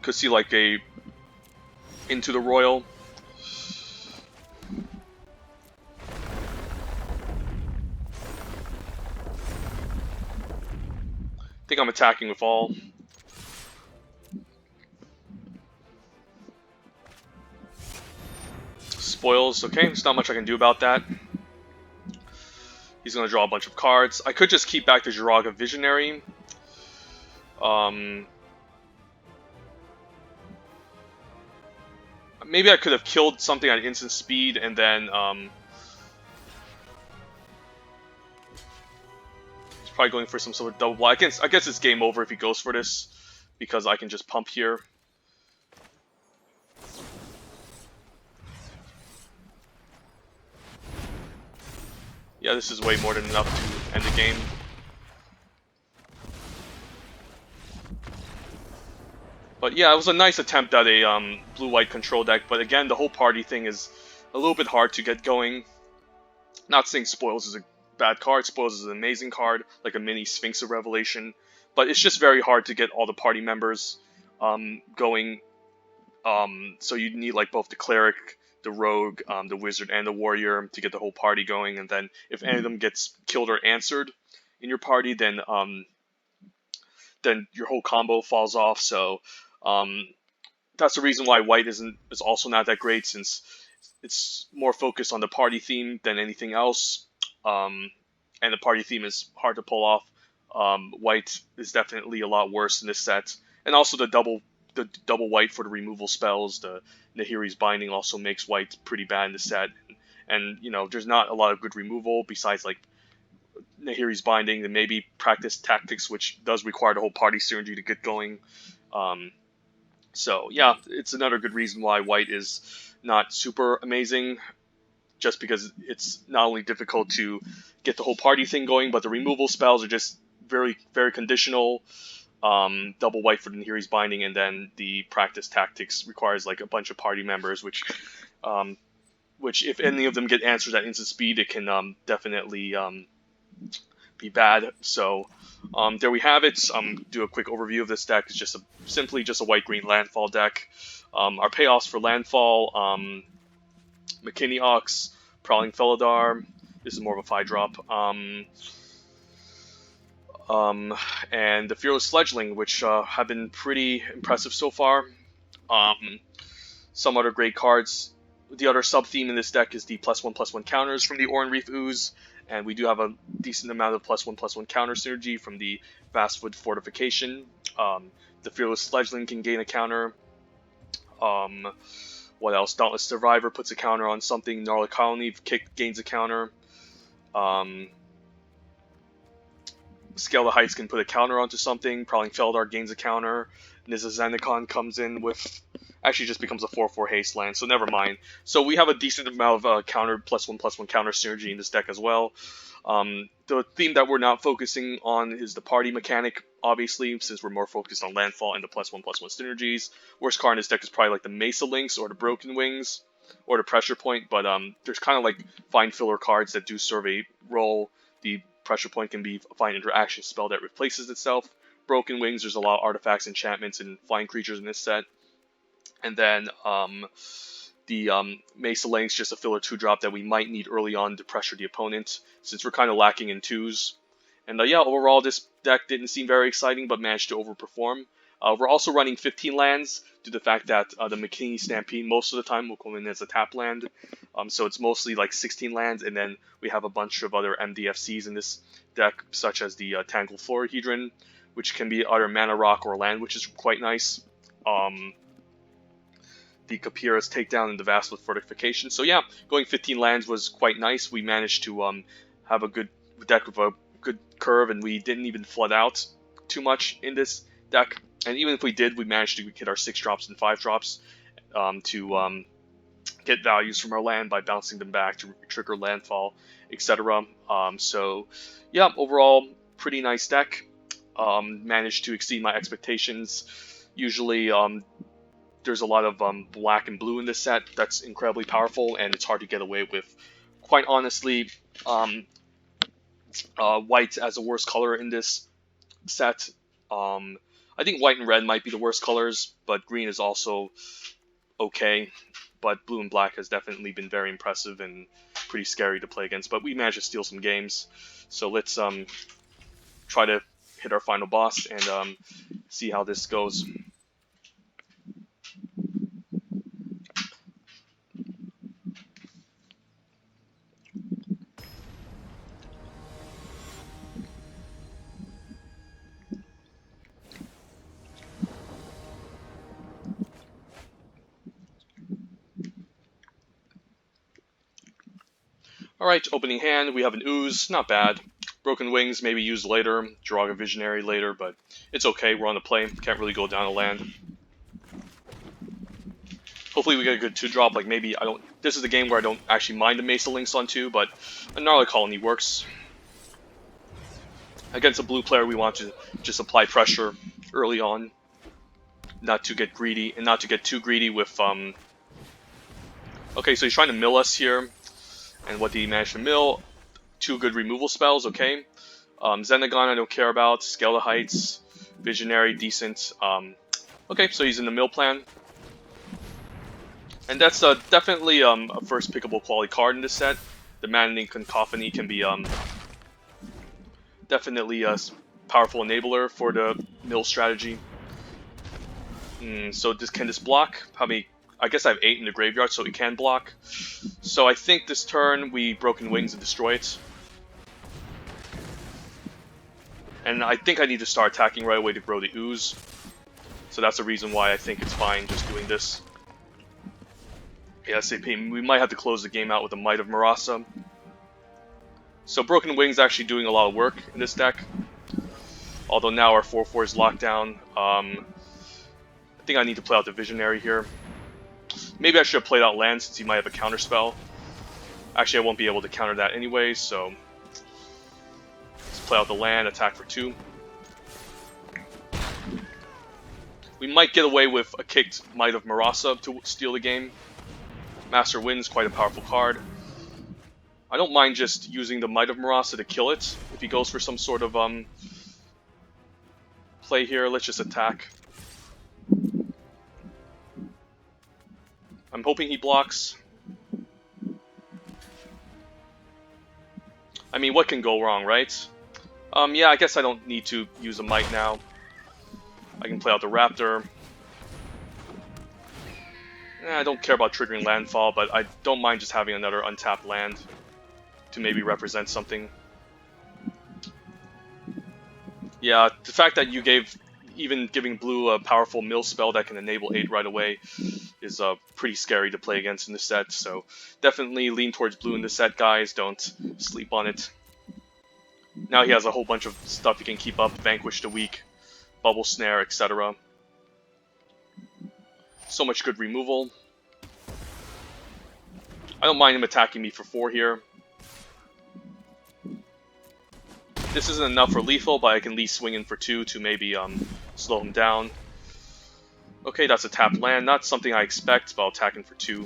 Could see like a Into the Royal. I think I'm attacking with all. Spoils, okay, there's not much I can do about that. He's going to draw a bunch of cards. I could just keep back the Jiraga Visionary. Maybe I could have killed something at instant speed and then he's probably going for some sort of double block. I guess it's game over if he goes for this, because I can just pump here. Yeah, this is way more than enough to end the game. But yeah, it was a nice attempt at a blue-white control deck, but again, the whole party thing is a little bit hard to get going. Not saying Spoils is a bad card, Spoils is an amazing card, like a mini Sphinx of Revelation, but it's just very hard to get all the party members going. So you need like both the Cleric, the Rogue, the Wizard, and the Warrior to get the whole party going, and then if any of them gets killed or answered in your party, then your whole combo falls off. So that's the reason why white is also not that great, since it's more focused on the party theme than anything else, and the party theme is hard to pull off. White is definitely a lot worse in this set, and also the double white for the removal spells, the Nahiri's Binding also makes white pretty bad in the set, and you know there's not a lot of good removal besides like Nahiri's Binding, and maybe practice Tactics, which does require the whole party synergy to get going. So yeah, it's another good reason why white is not super amazing, just because it's not only difficult to get the whole party thing going, but the removal spells are just very, very conditional. Double white for the Nahiri's Binding, and then the practice Tactics requires like a bunch of party members, which if any of them get answers at instant speed, it can definitely be bad. So there we have it. Do a quick overview of this deck. It's just simply just a white-green Landfall deck. Our payoffs for Landfall: McKinney Ox, Prowling Felidar. This is more of a 5-drop. And the Fearless Fledgling, which have been pretty impressive so far. Some other great cards. The other sub-theme in this deck is the +1/+1 counters from the Oran Reef Ooze, and we do have a decent amount of +1/+1 counter synergy from the Vastwood Fortification. The Fearless Fledgling can gain a counter. What else? Dauntless Survivor puts a counter on something. Gnarly Colony gains a counter. Scale the Heights can put a counter onto something. Prowling Feldar gains a counter. Nizza Zendikar comes in with... Actually just becomes a 4/4 haste land, so never mind. So we have a decent amount of counter +1/+1 counter synergy in this deck as well. The theme that we're not focusing on is the party mechanic, obviously, since we're more focused on Landfall and the +1/+1 synergies. Worst card in this deck is probably like the Mesa Links or the Broken Wings or the Pressure Point, but there's kind of like fine filler cards that do serve a role. The Pressure Point can be a fine interaction spell that replaces itself. Broken Wings, there's a lot of artifacts, enchantments, and flying creatures in this set. And then the Mesa Link's just a filler 2-drop that we might need early on to pressure the opponent, since we're kind of lacking in 2s. And yeah, overall this deck didn't seem very exciting, but managed to overperform. We're also running 15 lands due to the fact that the McKinney Stampede most of the time will come in as a tap land. So it's mostly like 16 lands, and then we have a bunch of other MDFCs in this deck, such as the Tangled Florahedron, which can be either mana rock or land, which is quite nice. The Kapira's Takedown and the Vastwood Fortification. So yeah, going 15 lands was quite nice. We managed to have a good deck with a good curve, and we didn't even flood out too much in this deck. And even if we did, we managed to hit our 6-drops and 5-drops to get values from our land by bouncing them back to trigger Landfall, etc. So yeah, overall, pretty nice deck. Managed to exceed my expectations. Usually, there's a lot of black and blue in this set that's incredibly powerful, and it's hard to get away with. Quite honestly, white as a worst color in this set. I think white and red might be the worst colors, but green is also okay. But blue and black has definitely been very impressive and pretty scary to play against. But we managed to steal some games, so let's try to hit our final boss and see how this goes. Alright, opening hand, we have an Ooze, not bad. Broken Wings, maybe used later. Draw a Visionary later, but it's okay, we're on the play. Can't really go down a land. Hopefully we get a good 2-drop, like maybe I don't... This is the game where I don't actually mind the Mesa Links on 2, but a Gnarly Colony works. Against a blue player, we want to just apply pressure early on. Not to get greedy, and not to get too greedy with... Okay, so he's trying to mill us here. And what did he manage to mill? 2 good removal spells, okay. Zendikar I don't care about. Scale the Heights. Visionary, decent. Okay, so he's in the mill plan. And that's definitely a first pickable quality card in this set. The Maddening Cacophony can be definitely a powerful enabler for the mill strategy. So can this block? How many? I guess I have 8 in the graveyard, so it can block. So I think this turn we Broken Wings and destroy it. And I think I need to start attacking right away to grow the Ooze. So that's the reason why I think it's fine just doing this. ASAP. We might have to close the game out with the Might of Marasa. So Broken Wing's actually doing a lot of work in this deck. Although now our 4/4 is locked down. I think I need to play out the Visionary here. Maybe I should have played out Land since he might have a counter spell. Actually, I won't be able to counter that anyway, so let's play out the Land, attack for 2. We might get away with a kicked Might of Marasa to steal the game. Master Wind's quite a powerful card. I don't mind just using the Might of Marasa to kill it if he goes for some sort of play here. Let's just attack. I'm hoping he blocks. I mean, what can go wrong, right? Yeah, I guess I don't need to use a Might now. I can play out the Raptor. I don't care about triggering Landfall, but I don't mind just having another untapped land to maybe represent something. Yeah, the fact that you even giving blue a powerful mill spell that can enable 8 right away is pretty scary to play against in this set, so definitely lean towards blue in this set, guys. Don't sleep on it. Now he has a whole bunch of stuff he can keep up, Vanquish the Weak, Bubble Snare, etc. So much good removal. I don't mind him attacking me for 4 here. This isn't enough for lethal, but I can at least swing in for 2 to maybe slow him down. Okay, that's a tapped land. Not something I expect, but I'll attack him for 2.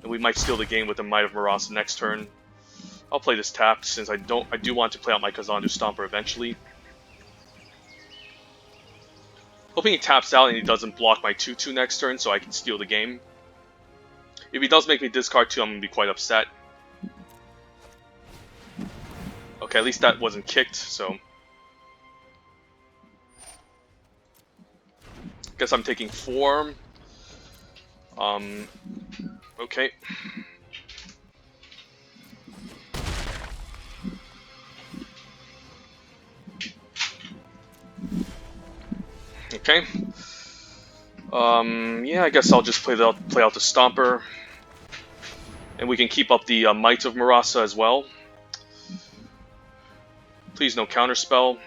And we might steal the game with the Might of Marasa next turn. I'll play this tapped since I do want to play out my Kazandu Stomper eventually. Hoping he taps out and he doesn't block my 2/2 next turn so I can steal the game. If he does make me discard 2, I'm going to be quite upset. Okay, at least that wasn't kicked, so... Guess I'm taking 4. Okay. Okay. Yeah, I guess I'll just play out the Stomper. And we can keep up the Might of Marasa as well. Please no counterspell.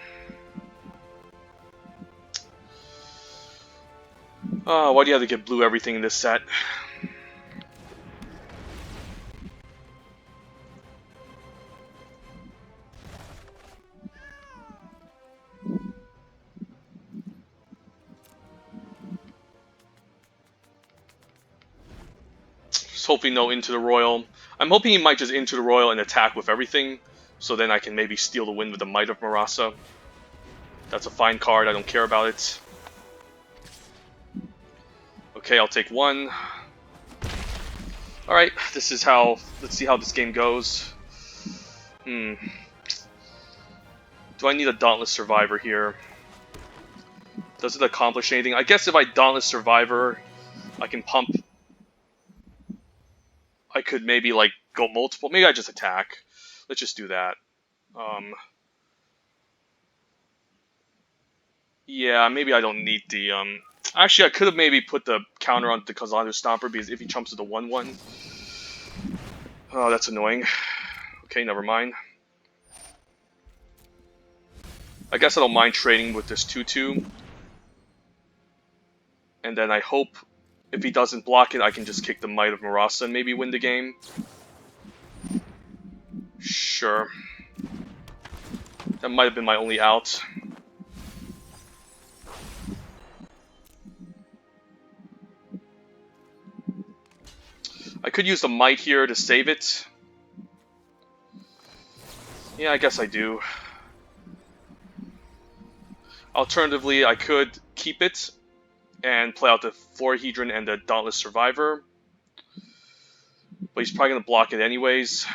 Why do you have to get blue everything in this set? Just hoping no Into the Royal. I'm hoping he might just Into the Royal and attack with everything, so then I can maybe steal the win with the Might of Marasa. That's a fine card, I don't care about it. Okay, I'll take 1. Alright, let's see how this game goes. Do I need a Dauntless Survivor here? Does it accomplish anything? I guess if I Dauntless Survivor, I can pump. I could maybe like go multiple. Maybe I just attack. Let's just do that. Yeah, maybe I don't need the Actually, I could have maybe put the counter on the Kazandu Stomper because if he chumps to the 1/1. Oh, that's annoying. Okay, never mind. I guess I don't mind trading with this 2/2. And then I hope if he doesn't block it, I can just kick the Might of Marasa and maybe win the game. Sure. That might have been my only out. I could use the Might here to save it. Yeah, I guess I do. Alternatively, I could keep it and play out the Florahedron and the Dauntless Survivor. But he's probably going to block it anyways.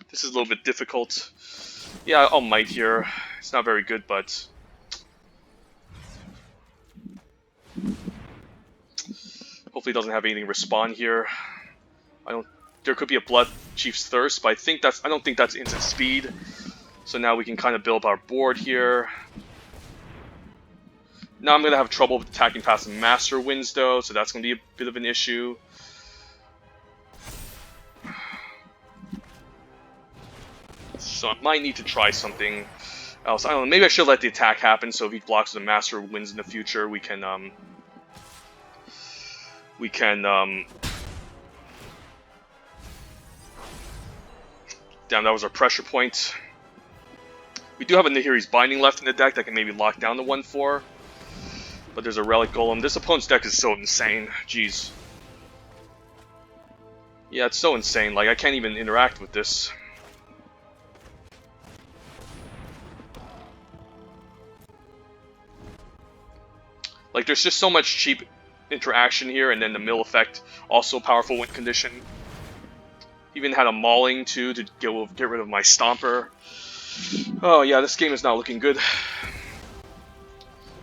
This is a little bit difficult. Yeah, I'll Might here. It's not very good, but... Hopefully he doesn't have anything respond here. There could be a Blood Chief's Thirst, but I don't think that's instant speed. So now we can kind of build up our board here. Now I'm going to have trouble with attacking past the Master Winds though, so that's going to be a bit of an issue. so I might need to try something else. I don't know, maybe I should let the attack happen, so if he blocks the Master wins in the future, we can damn, that was our pressure point. We do have a Nahiri's Binding left in the deck that can maybe lock down the 1/4. But there's a Relic Golem. This opponent's deck is so insane. Jeez. Yeah, it's so insane. Like, I can't even interact with this. Like, there's just so much cheap interaction here, and then the mill effect, also a powerful win condition. Even had a Mauling, too, to get rid of my Stomper. Oh, yeah, this game is not looking good.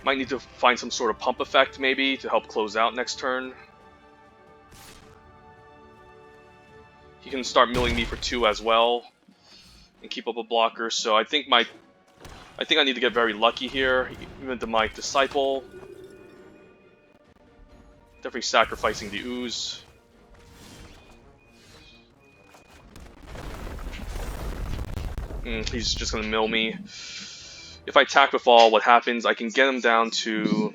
Might need to find some sort of pump effect, maybe, to help close out next turn. He can start milling me for 2 as well, and keep up a blocker, so I think I need to get very lucky here, even to my Disciple. Definitely sacrificing the Ooze. He's just gonna mill me. If I attack with all, what happens? I can get him down to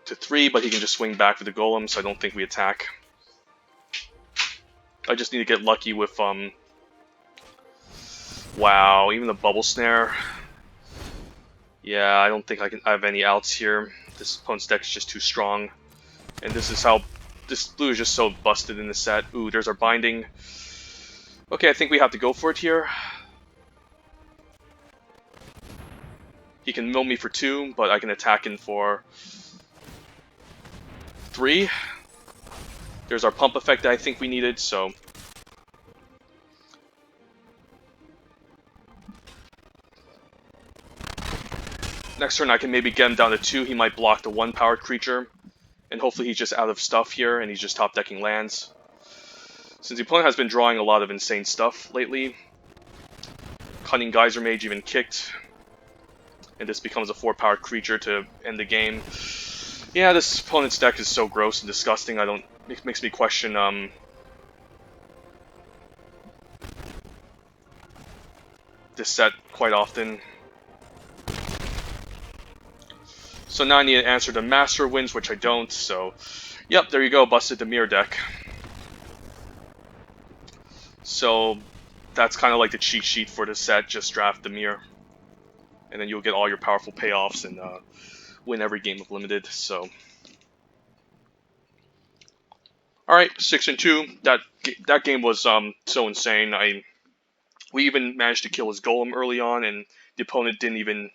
3, but he can just swing back for the Golem, so I don't think we attack. I just need to get lucky with wow, even the Bubble Snare. Yeah, I don't think I have any outs here. This opponent's deck is just too strong, and this is how this blue is just so busted in the set. Ooh, there's our Binding. Okay, I think we have to go for it here. He can mill me for 2, but I can attack him for 3. There's our pump effect that I think we needed, so... Next turn I can maybe get him down to 2, he might block the 1-powered creature. And hopefully he's just out of stuff here, and he's just top-decking lands. Since the opponent has been drawing a lot of insane stuff lately, Cunning Geyser Mage even kicked, and this becomes a 4-powered creature to end the game. Yeah, this opponent's deck is so gross and disgusting. It makes me question this set quite often. So now I need an answer to Master Wins, which I don't. So, yep, there you go, busted Dimir deck. So that's kind of like the cheat sheet for the set. Just draft Dimir, and then you'll get all your powerful payoffs and win every game of Limited. So, all right, 6-2. That game was so insane. We even managed to kill his Golem early on, and the opponent didn't even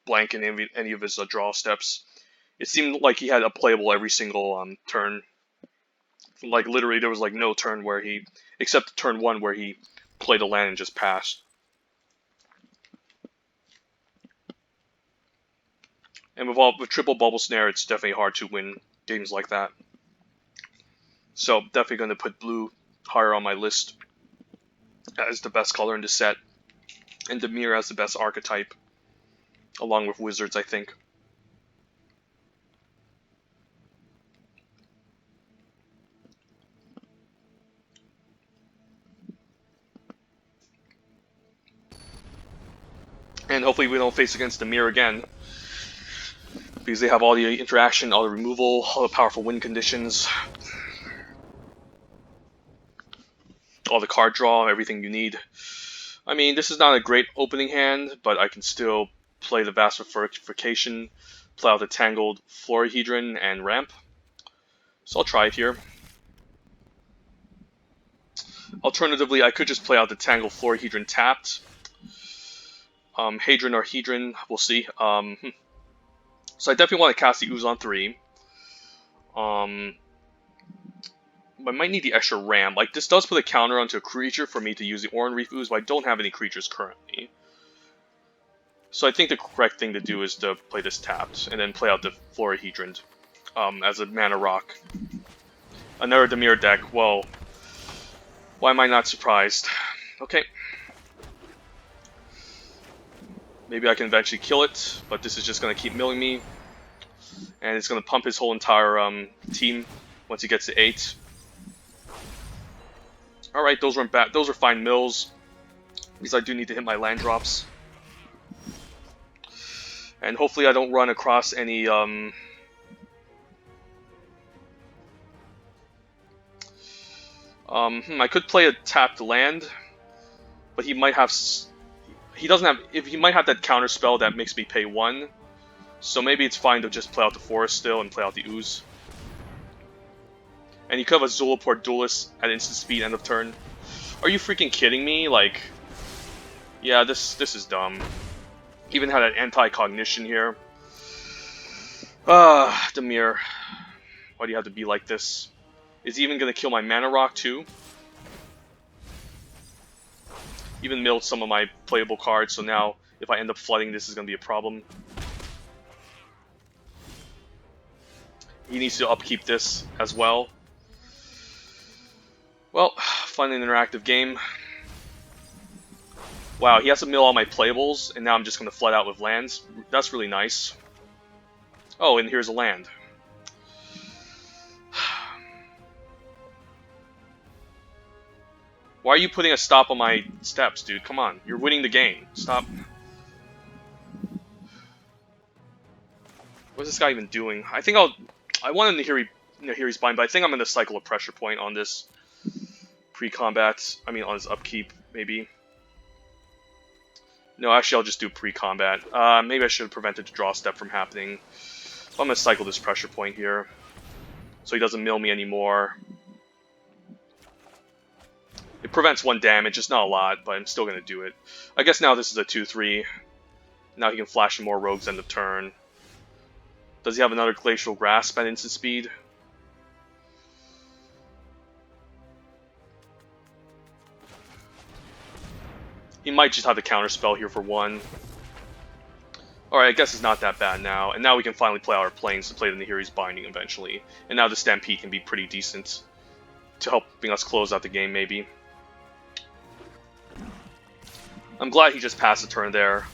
blank in any of his draw steps. It seemed like he had a playable every single turn. Like, literally, there was like no turn where except turn 1 where he played a land and just passed. And with triple Bubble Snare, it's definitely hard to win games like that. So, definitely going to put blue higher on my list as the best color in the set, and Dimir as the best archetype, along with Wizards, I think. And hopefully we don't face against Dimir again, because they have all the interaction, all the removal, all the powerful win conditions, all the card draw, everything you need. I mean, this is not a great opening hand, but I can still play the Vastification, play out the Tangled Florahedron, and ramp. So I'll try it here. Alternatively, I could just play out the Tangled Florahedron tapped. Hadron or Hedron, we'll see. So I definitely want to cast the Ooze on 3. I might need the extra ram. Like, this does put a counter onto a creature for me to use the Oran Reef Ooze, but I don't have any creatures currently. So I think the correct thing to do is to play this tapped, and then play out the Florahedron as a mana rock. Another Dimir deck, well, why am I not surprised? Okay. Maybe I can eventually kill it, but this is just going to keep milling me. And it's going to pump his whole entire team once he gets to 8. Alright, those weren't bad. Those are fine mills. Because I do need to hit my land drops. And hopefully I don't run across any, I could play a tapped land, but he might have... He doesn't have... He might have that counter spell that makes me pay 1. So maybe it's fine to just play out the forest still and play out the ooze. And you could have a Zulaport Duelist at instant speed end of turn. Are you freaking kidding me? Like... Yeah, this is dumb. Even had an anti-cognition here. Dimir. Why do you have to be like this? Is he even going to kill my Mana Rock too? Even milled some of my playable cards, so now if I end up flooding, this is going to be a problem. He needs to upkeep this as well. Well, fun and interactive game. Wow, he has to mill all my playables, and now I'm just going to flood out with lands. That's really nice. Oh, and here's a land. Why are you putting a stop on my steps, dude? Come on, you're winning the game. Stop. What's this guy even doing? I think I want him to hear he's bind, but I think I'm going to cycle a pressure point on this pre-combat. I mean, on his upkeep, maybe. No, actually, I'll just do pre-combat. Maybe I should have prevented the draw step from happening. I'm going to cycle this pressure point here, so he doesn't mill me anymore. It prevents 1 damage. It's not a lot, but I'm still going to do it. I guess now this is a 2-3. Now he can flash more rogues end of turn. Does he have another Glacial Grasp at instant speed? He might just have the counter spell here for 1. Alright, I guess it's not that bad now. And now we can finally play our planes to play the Nahiri's Binding eventually. And now the Stampede can be pretty decent to helping us close out the game, maybe. I'm glad he just passed the turn there.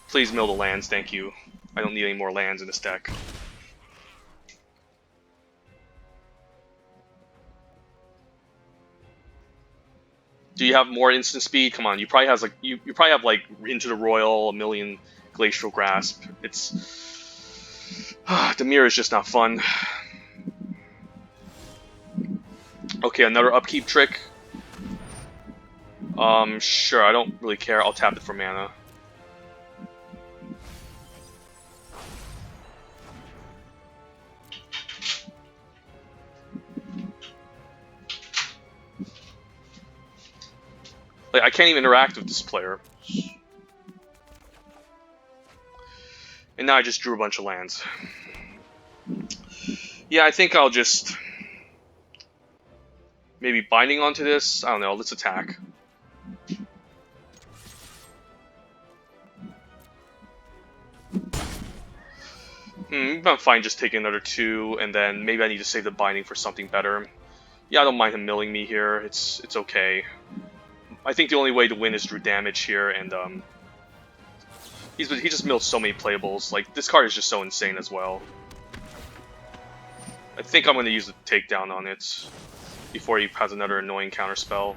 Please mill the lands, thank you. I don't need any more lands in this deck. Do you have more instant speed? Come on, you probably has like you probably have like Into the Royal, a million Glacial Grasp. It's Dimir is just not fun. Okay, another upkeep trick. Sure, I don't really care. I'll tap it for mana. Like, I can't even interact with this player. And now I just drew a bunch of lands. Yeah, I think I'll just... maybe binding onto this? I don't know, let's attack. I'm fine just taking another 2, and then maybe I need to save the binding for something better. Yeah, I don't mind him milling me here, it's okay. I think the only way to win is through damage here, and he just milled so many playables. Like, this card is just so insane as well. I think I'm going to use the takedown on it before he has another annoying counterspell.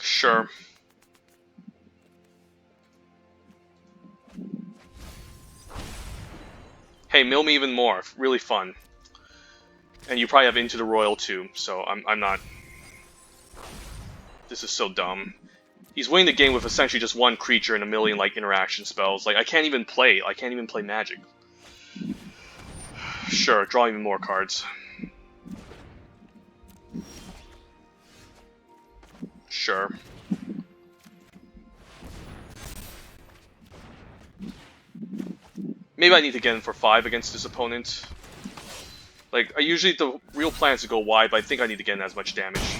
Sure. Hey, mill me even more. Really fun. And you probably have Into the Royal too, so I'm not... This is so dumb. He's winning the game with essentially just 1 creature and a million, like, interaction spells. Like, I can't even play Magic. Sure, draw even more cards. Sure. Maybe I need to get in for 5 against this opponent. Like, the real plan is to go wide, but I think I need to get in as much damage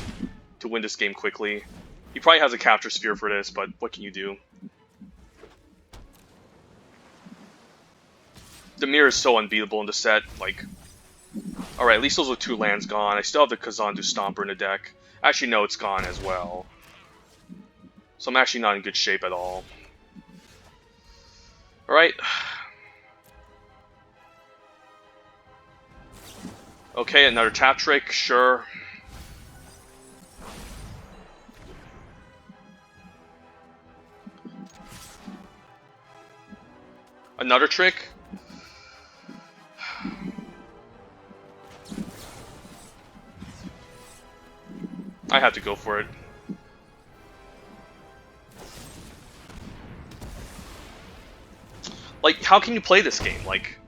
to win this game quickly. He probably has a Capture Sphere for this, but what can you do? Dimir is so unbeatable in the set. Like, alright, at least those are 2 lands gone. I still have the Kazandu Stomper in the deck. Actually, no, it's gone as well. So I'm actually not in good shape at all. Alright. Okay, another tap trick, sure. Another trick? I have to go for it. Like, how can you play this game? Like,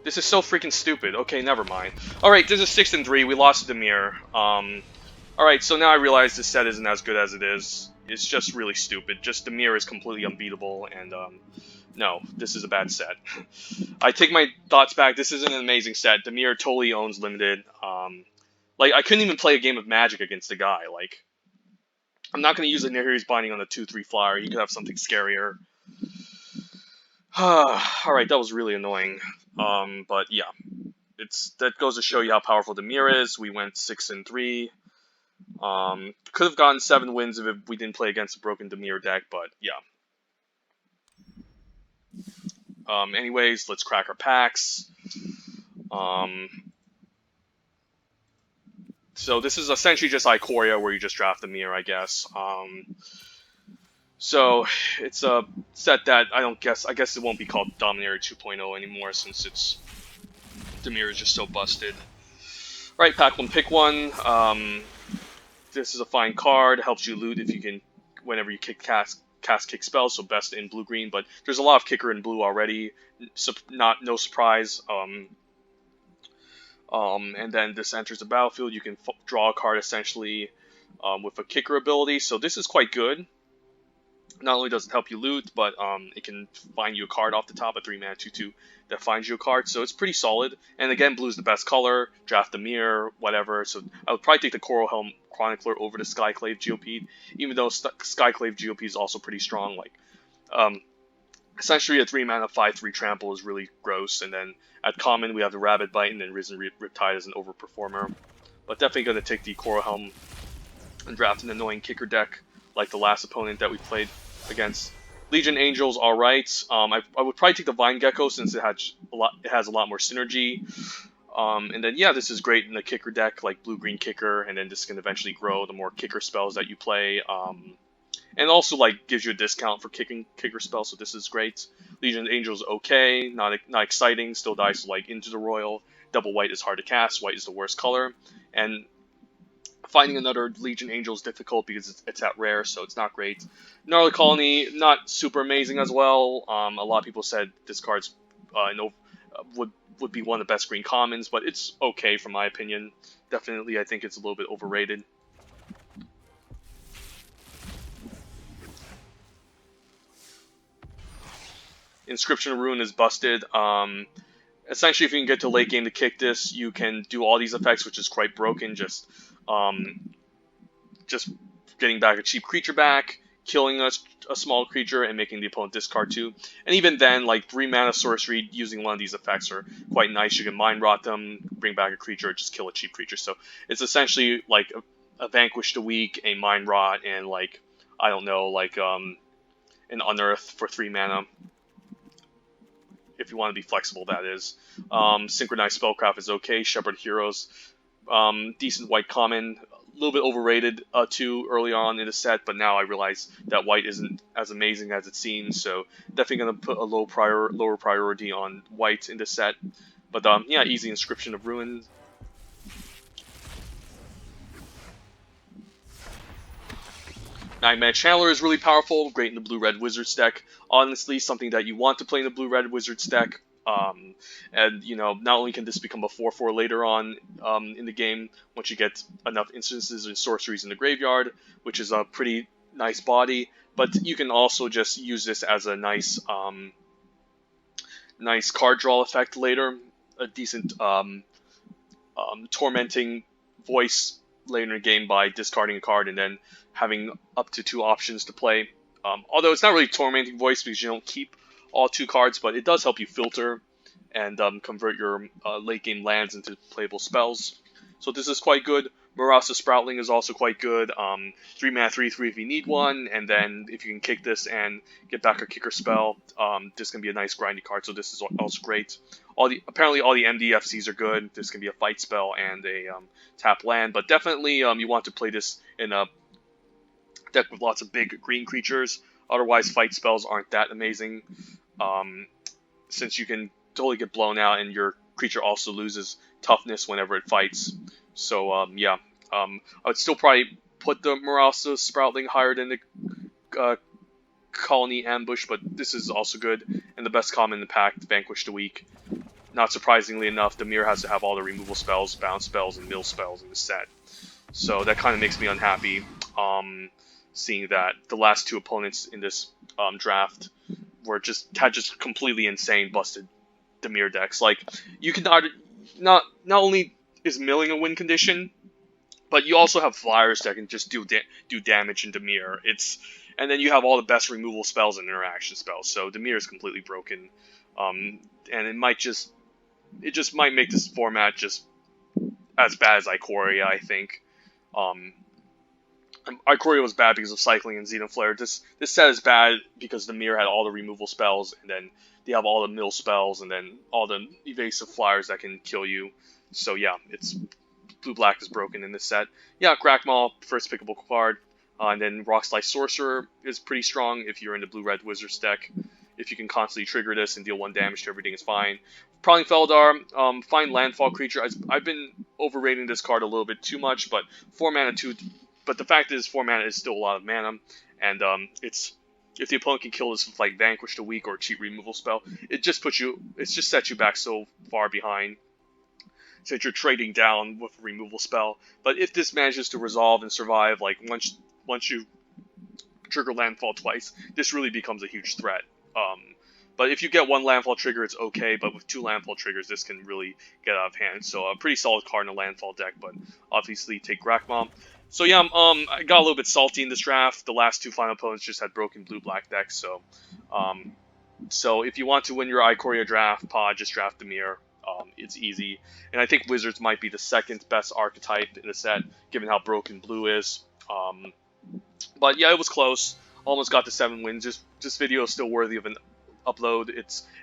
this is so freaking stupid. Okay, never mind. Alright, this is 6-3. We lost to Dimir. Alright, so now I realize this set isn't as good as it is. It's just really stupid. Just Dimir is completely unbeatable, and, no, this is a bad set. I take my thoughts back. This isn't an amazing set. Dimir totally owns limited. Like, I couldn't even play a game of Magic against the guy. Like, I'm not going to use a Nahiri's Binding on a 2-3 flyer. You could have something scarier. Alright, that was really annoying. But yeah. That goes to show you how powerful Dimir is. We went 6-3. Could have gotten 7 wins if we didn't play against a broken Dimir deck, but yeah. Anyways, let's crack our packs. So this is essentially just Ikoria, where you just draft Dimir, I guess. So it's a set that I guess it won't be called Dominator 2.0 anymore, since Dimir is just so busted. Alright, pack 1, pick 1. This is a fine card. Helps you loot if you can, whenever you cast kick spells, so best in blue-green, but there's a lot of kicker in blue already, so no surprise. And then this enters the battlefield. You can draw a card essentially with a kicker ability, so this is quite good. Not only does it help you loot, but it can find you a card off the top, a 3-mana 2/2 that finds you a card, so it's pretty solid. And again, blue is the best color, draft Dimir, whatever, so I would probably take the Coral Helm Chronicler over the Skyclave GOP, even though Skyclave GOP is also pretty strong. Like, essentially a 3-mana 5/3 trample is really gross, and then at common we have the Rabid Bite, and then Risen Riptide as an overperformer. But definitely going to take the Coral Helm and draft an annoying kicker deck, like the last opponent that we played against. Legion Angel's alright. I would probably take the Vine Gecko since it has a lot more synergy. And then yeah, this is great in the kicker deck, like blue-green kicker, and then this can eventually grow the more kicker spells that you play. And also like gives you a discount for kicker spells, so this is great. Legion Angel's okay, not exciting, still dies to like Into the Royal. Double white is hard to cast, white is the worst color, and finding another Legion Angel is difficult because it's at rare, so it's not great. Gnarly Colony, not super amazing as well. A lot of people said this card's would be one of the best green commons, but it's okay from my opinion. Definitely, I think it's a little bit overrated. Inscription of Ruin is busted. Essentially, if you can get to late game to kick this, you can do all these effects, which is quite broken. Just getting back a cheap creature back, killing a small creature, and making the opponent discard 2. And even then, like 3-mana sorcery using one of these effects are quite nice. You can Mind Rot them, bring back a creature, or just kill a cheap creature. So it's essentially like a Vanquish the Weak, a Mind Rot, and like, I don't know, like an Unearth for 3 mana. If you want to be flexible, that is. Synchronized Spellcraft is okay. Shepherd Heroes, decent white common. A little bit overrated too early on in the set, but now I realize that white isn't as amazing as it seems, so definitely going to put a lower priority on white in this set. But yeah, easy Inscription of Ruin. Nightmare Channeler is really powerful, great in the Blue-Red Wizards deck. Honestly, something that you want to play in the Blue-Red Wizards deck. And, you know, not only can this become a 4/4 later on in the game, once you get enough instances and sorceries in the graveyard, which is a pretty nice body, but you can also just use this as a nice nice card draw effect later. A decent tormenting voice later in the game by discarding a card and then having up to 2 options to play. Although it's not really tormenting voice because you don't keep all 2 cards, but it does help you filter. and convert your late game lands into playable spells. So this is quite good. Marasa Sproutling is also quite good. 3 mana 3/3 if you need one, and then if you can kick this and get back a kicker spell, this can be a nice grindy card. So this is also great. Apparently all the MDFCs are good. This can be a fight spell and a tap land, but definitely you want to play this in a deck with lots of big green creatures. Otherwise, fight spells aren't that amazing, since you can totally get blown out, and your creature also loses toughness whenever it fights. So yeah, I would still probably put the Marasa Sproutling higher than the Colony Ambush, but this is also good. And the best common in the pack, Vanquish the Weak. Not surprisingly enough, Dimir has to have all the removal spells, bounce spells, and mill spells in the set. So that kind of makes me unhappy, seeing that the last two opponents in this draft had just completely insane busted Dimir decks. Like, you can not only is milling a win condition, but you also have flyers that can just do damage in Dimir. And then you have all the best removal spells and interaction spells. So Dimir is completely broken, and it just might make this format just as bad as Ikoria, I think. Ikoria was bad because of cycling and Xenoflare. This set is bad because Dimir had all the removal spells, and then they have all the mill spells, and then all the evasive flyers that can kill you. So yeah, blue-black is broken in this set. Yeah, Krakmaw, first pickable card. And then Rockslide Sorcerer is pretty strong if you're in the blue-red Wizards deck. If you can constantly trigger this and deal 1 damage to everything, is fine. Prowling Feldar, fine landfall creature. I've been overrating this card a little bit too much, but 4 mana 2. But the fact is, 4 mana is still a lot of mana, and if the opponent can kill this with like Vanquish the Weak or a cheap removal spell, it just sets you back so far behind, since you're trading down with a removal spell. But if this manages to resolve and survive, like once you trigger Landfall twice, this really becomes a huge threat. But if you get 1 Landfall trigger, it's okay, but with 2 Landfall triggers, this can really get out of hand. So a pretty solid card in a Landfall deck, but obviously take Krakmaw. So yeah, I got a little bit salty in this draft. The last 2 final opponents just had broken blue-black decks, so if you want to win your Ikoria draft pod, just draft Dimir. It's easy, and I think Wizards might be the second best archetype in the set, given how broken blue is. But yeah, it was close. Almost got to 7 wins. This video is still worthy of an upload.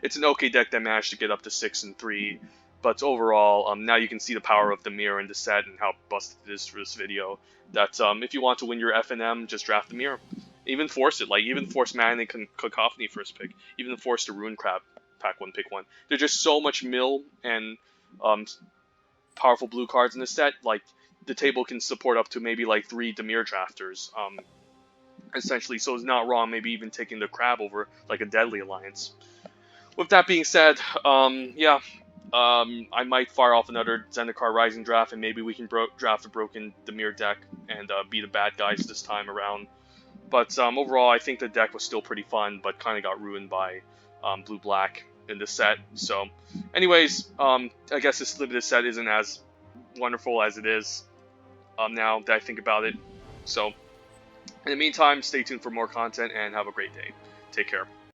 It's an okay deck that managed to get up to 6-3. But overall, now you can see the power of Dimir in the set and how busted it is for this video. That if you want to win your FNM, just draft Dimir. Even force it, even force Mana and Cacophony first pick. Even force the Ruin Crab pack 1, pick 1. There's just so much mill and powerful blue cards in this set. Like, the table can support up to maybe 3 Dimir drafters. Essentially, so it's not wrong maybe even taking the crab over like a Deadly Alliance. With that being said, yeah, I might fire off another Zendikar Rising draft, and maybe we can draft a broken Dimir deck and be the bad guys this time around. But overall, I think the deck was still pretty fun, but kind of got ruined by blue-black in this set. So anyways, I guess this limited set isn't as wonderful as it is now that I think about it. So in the meantime, stay tuned for more content and have a great day. Take care.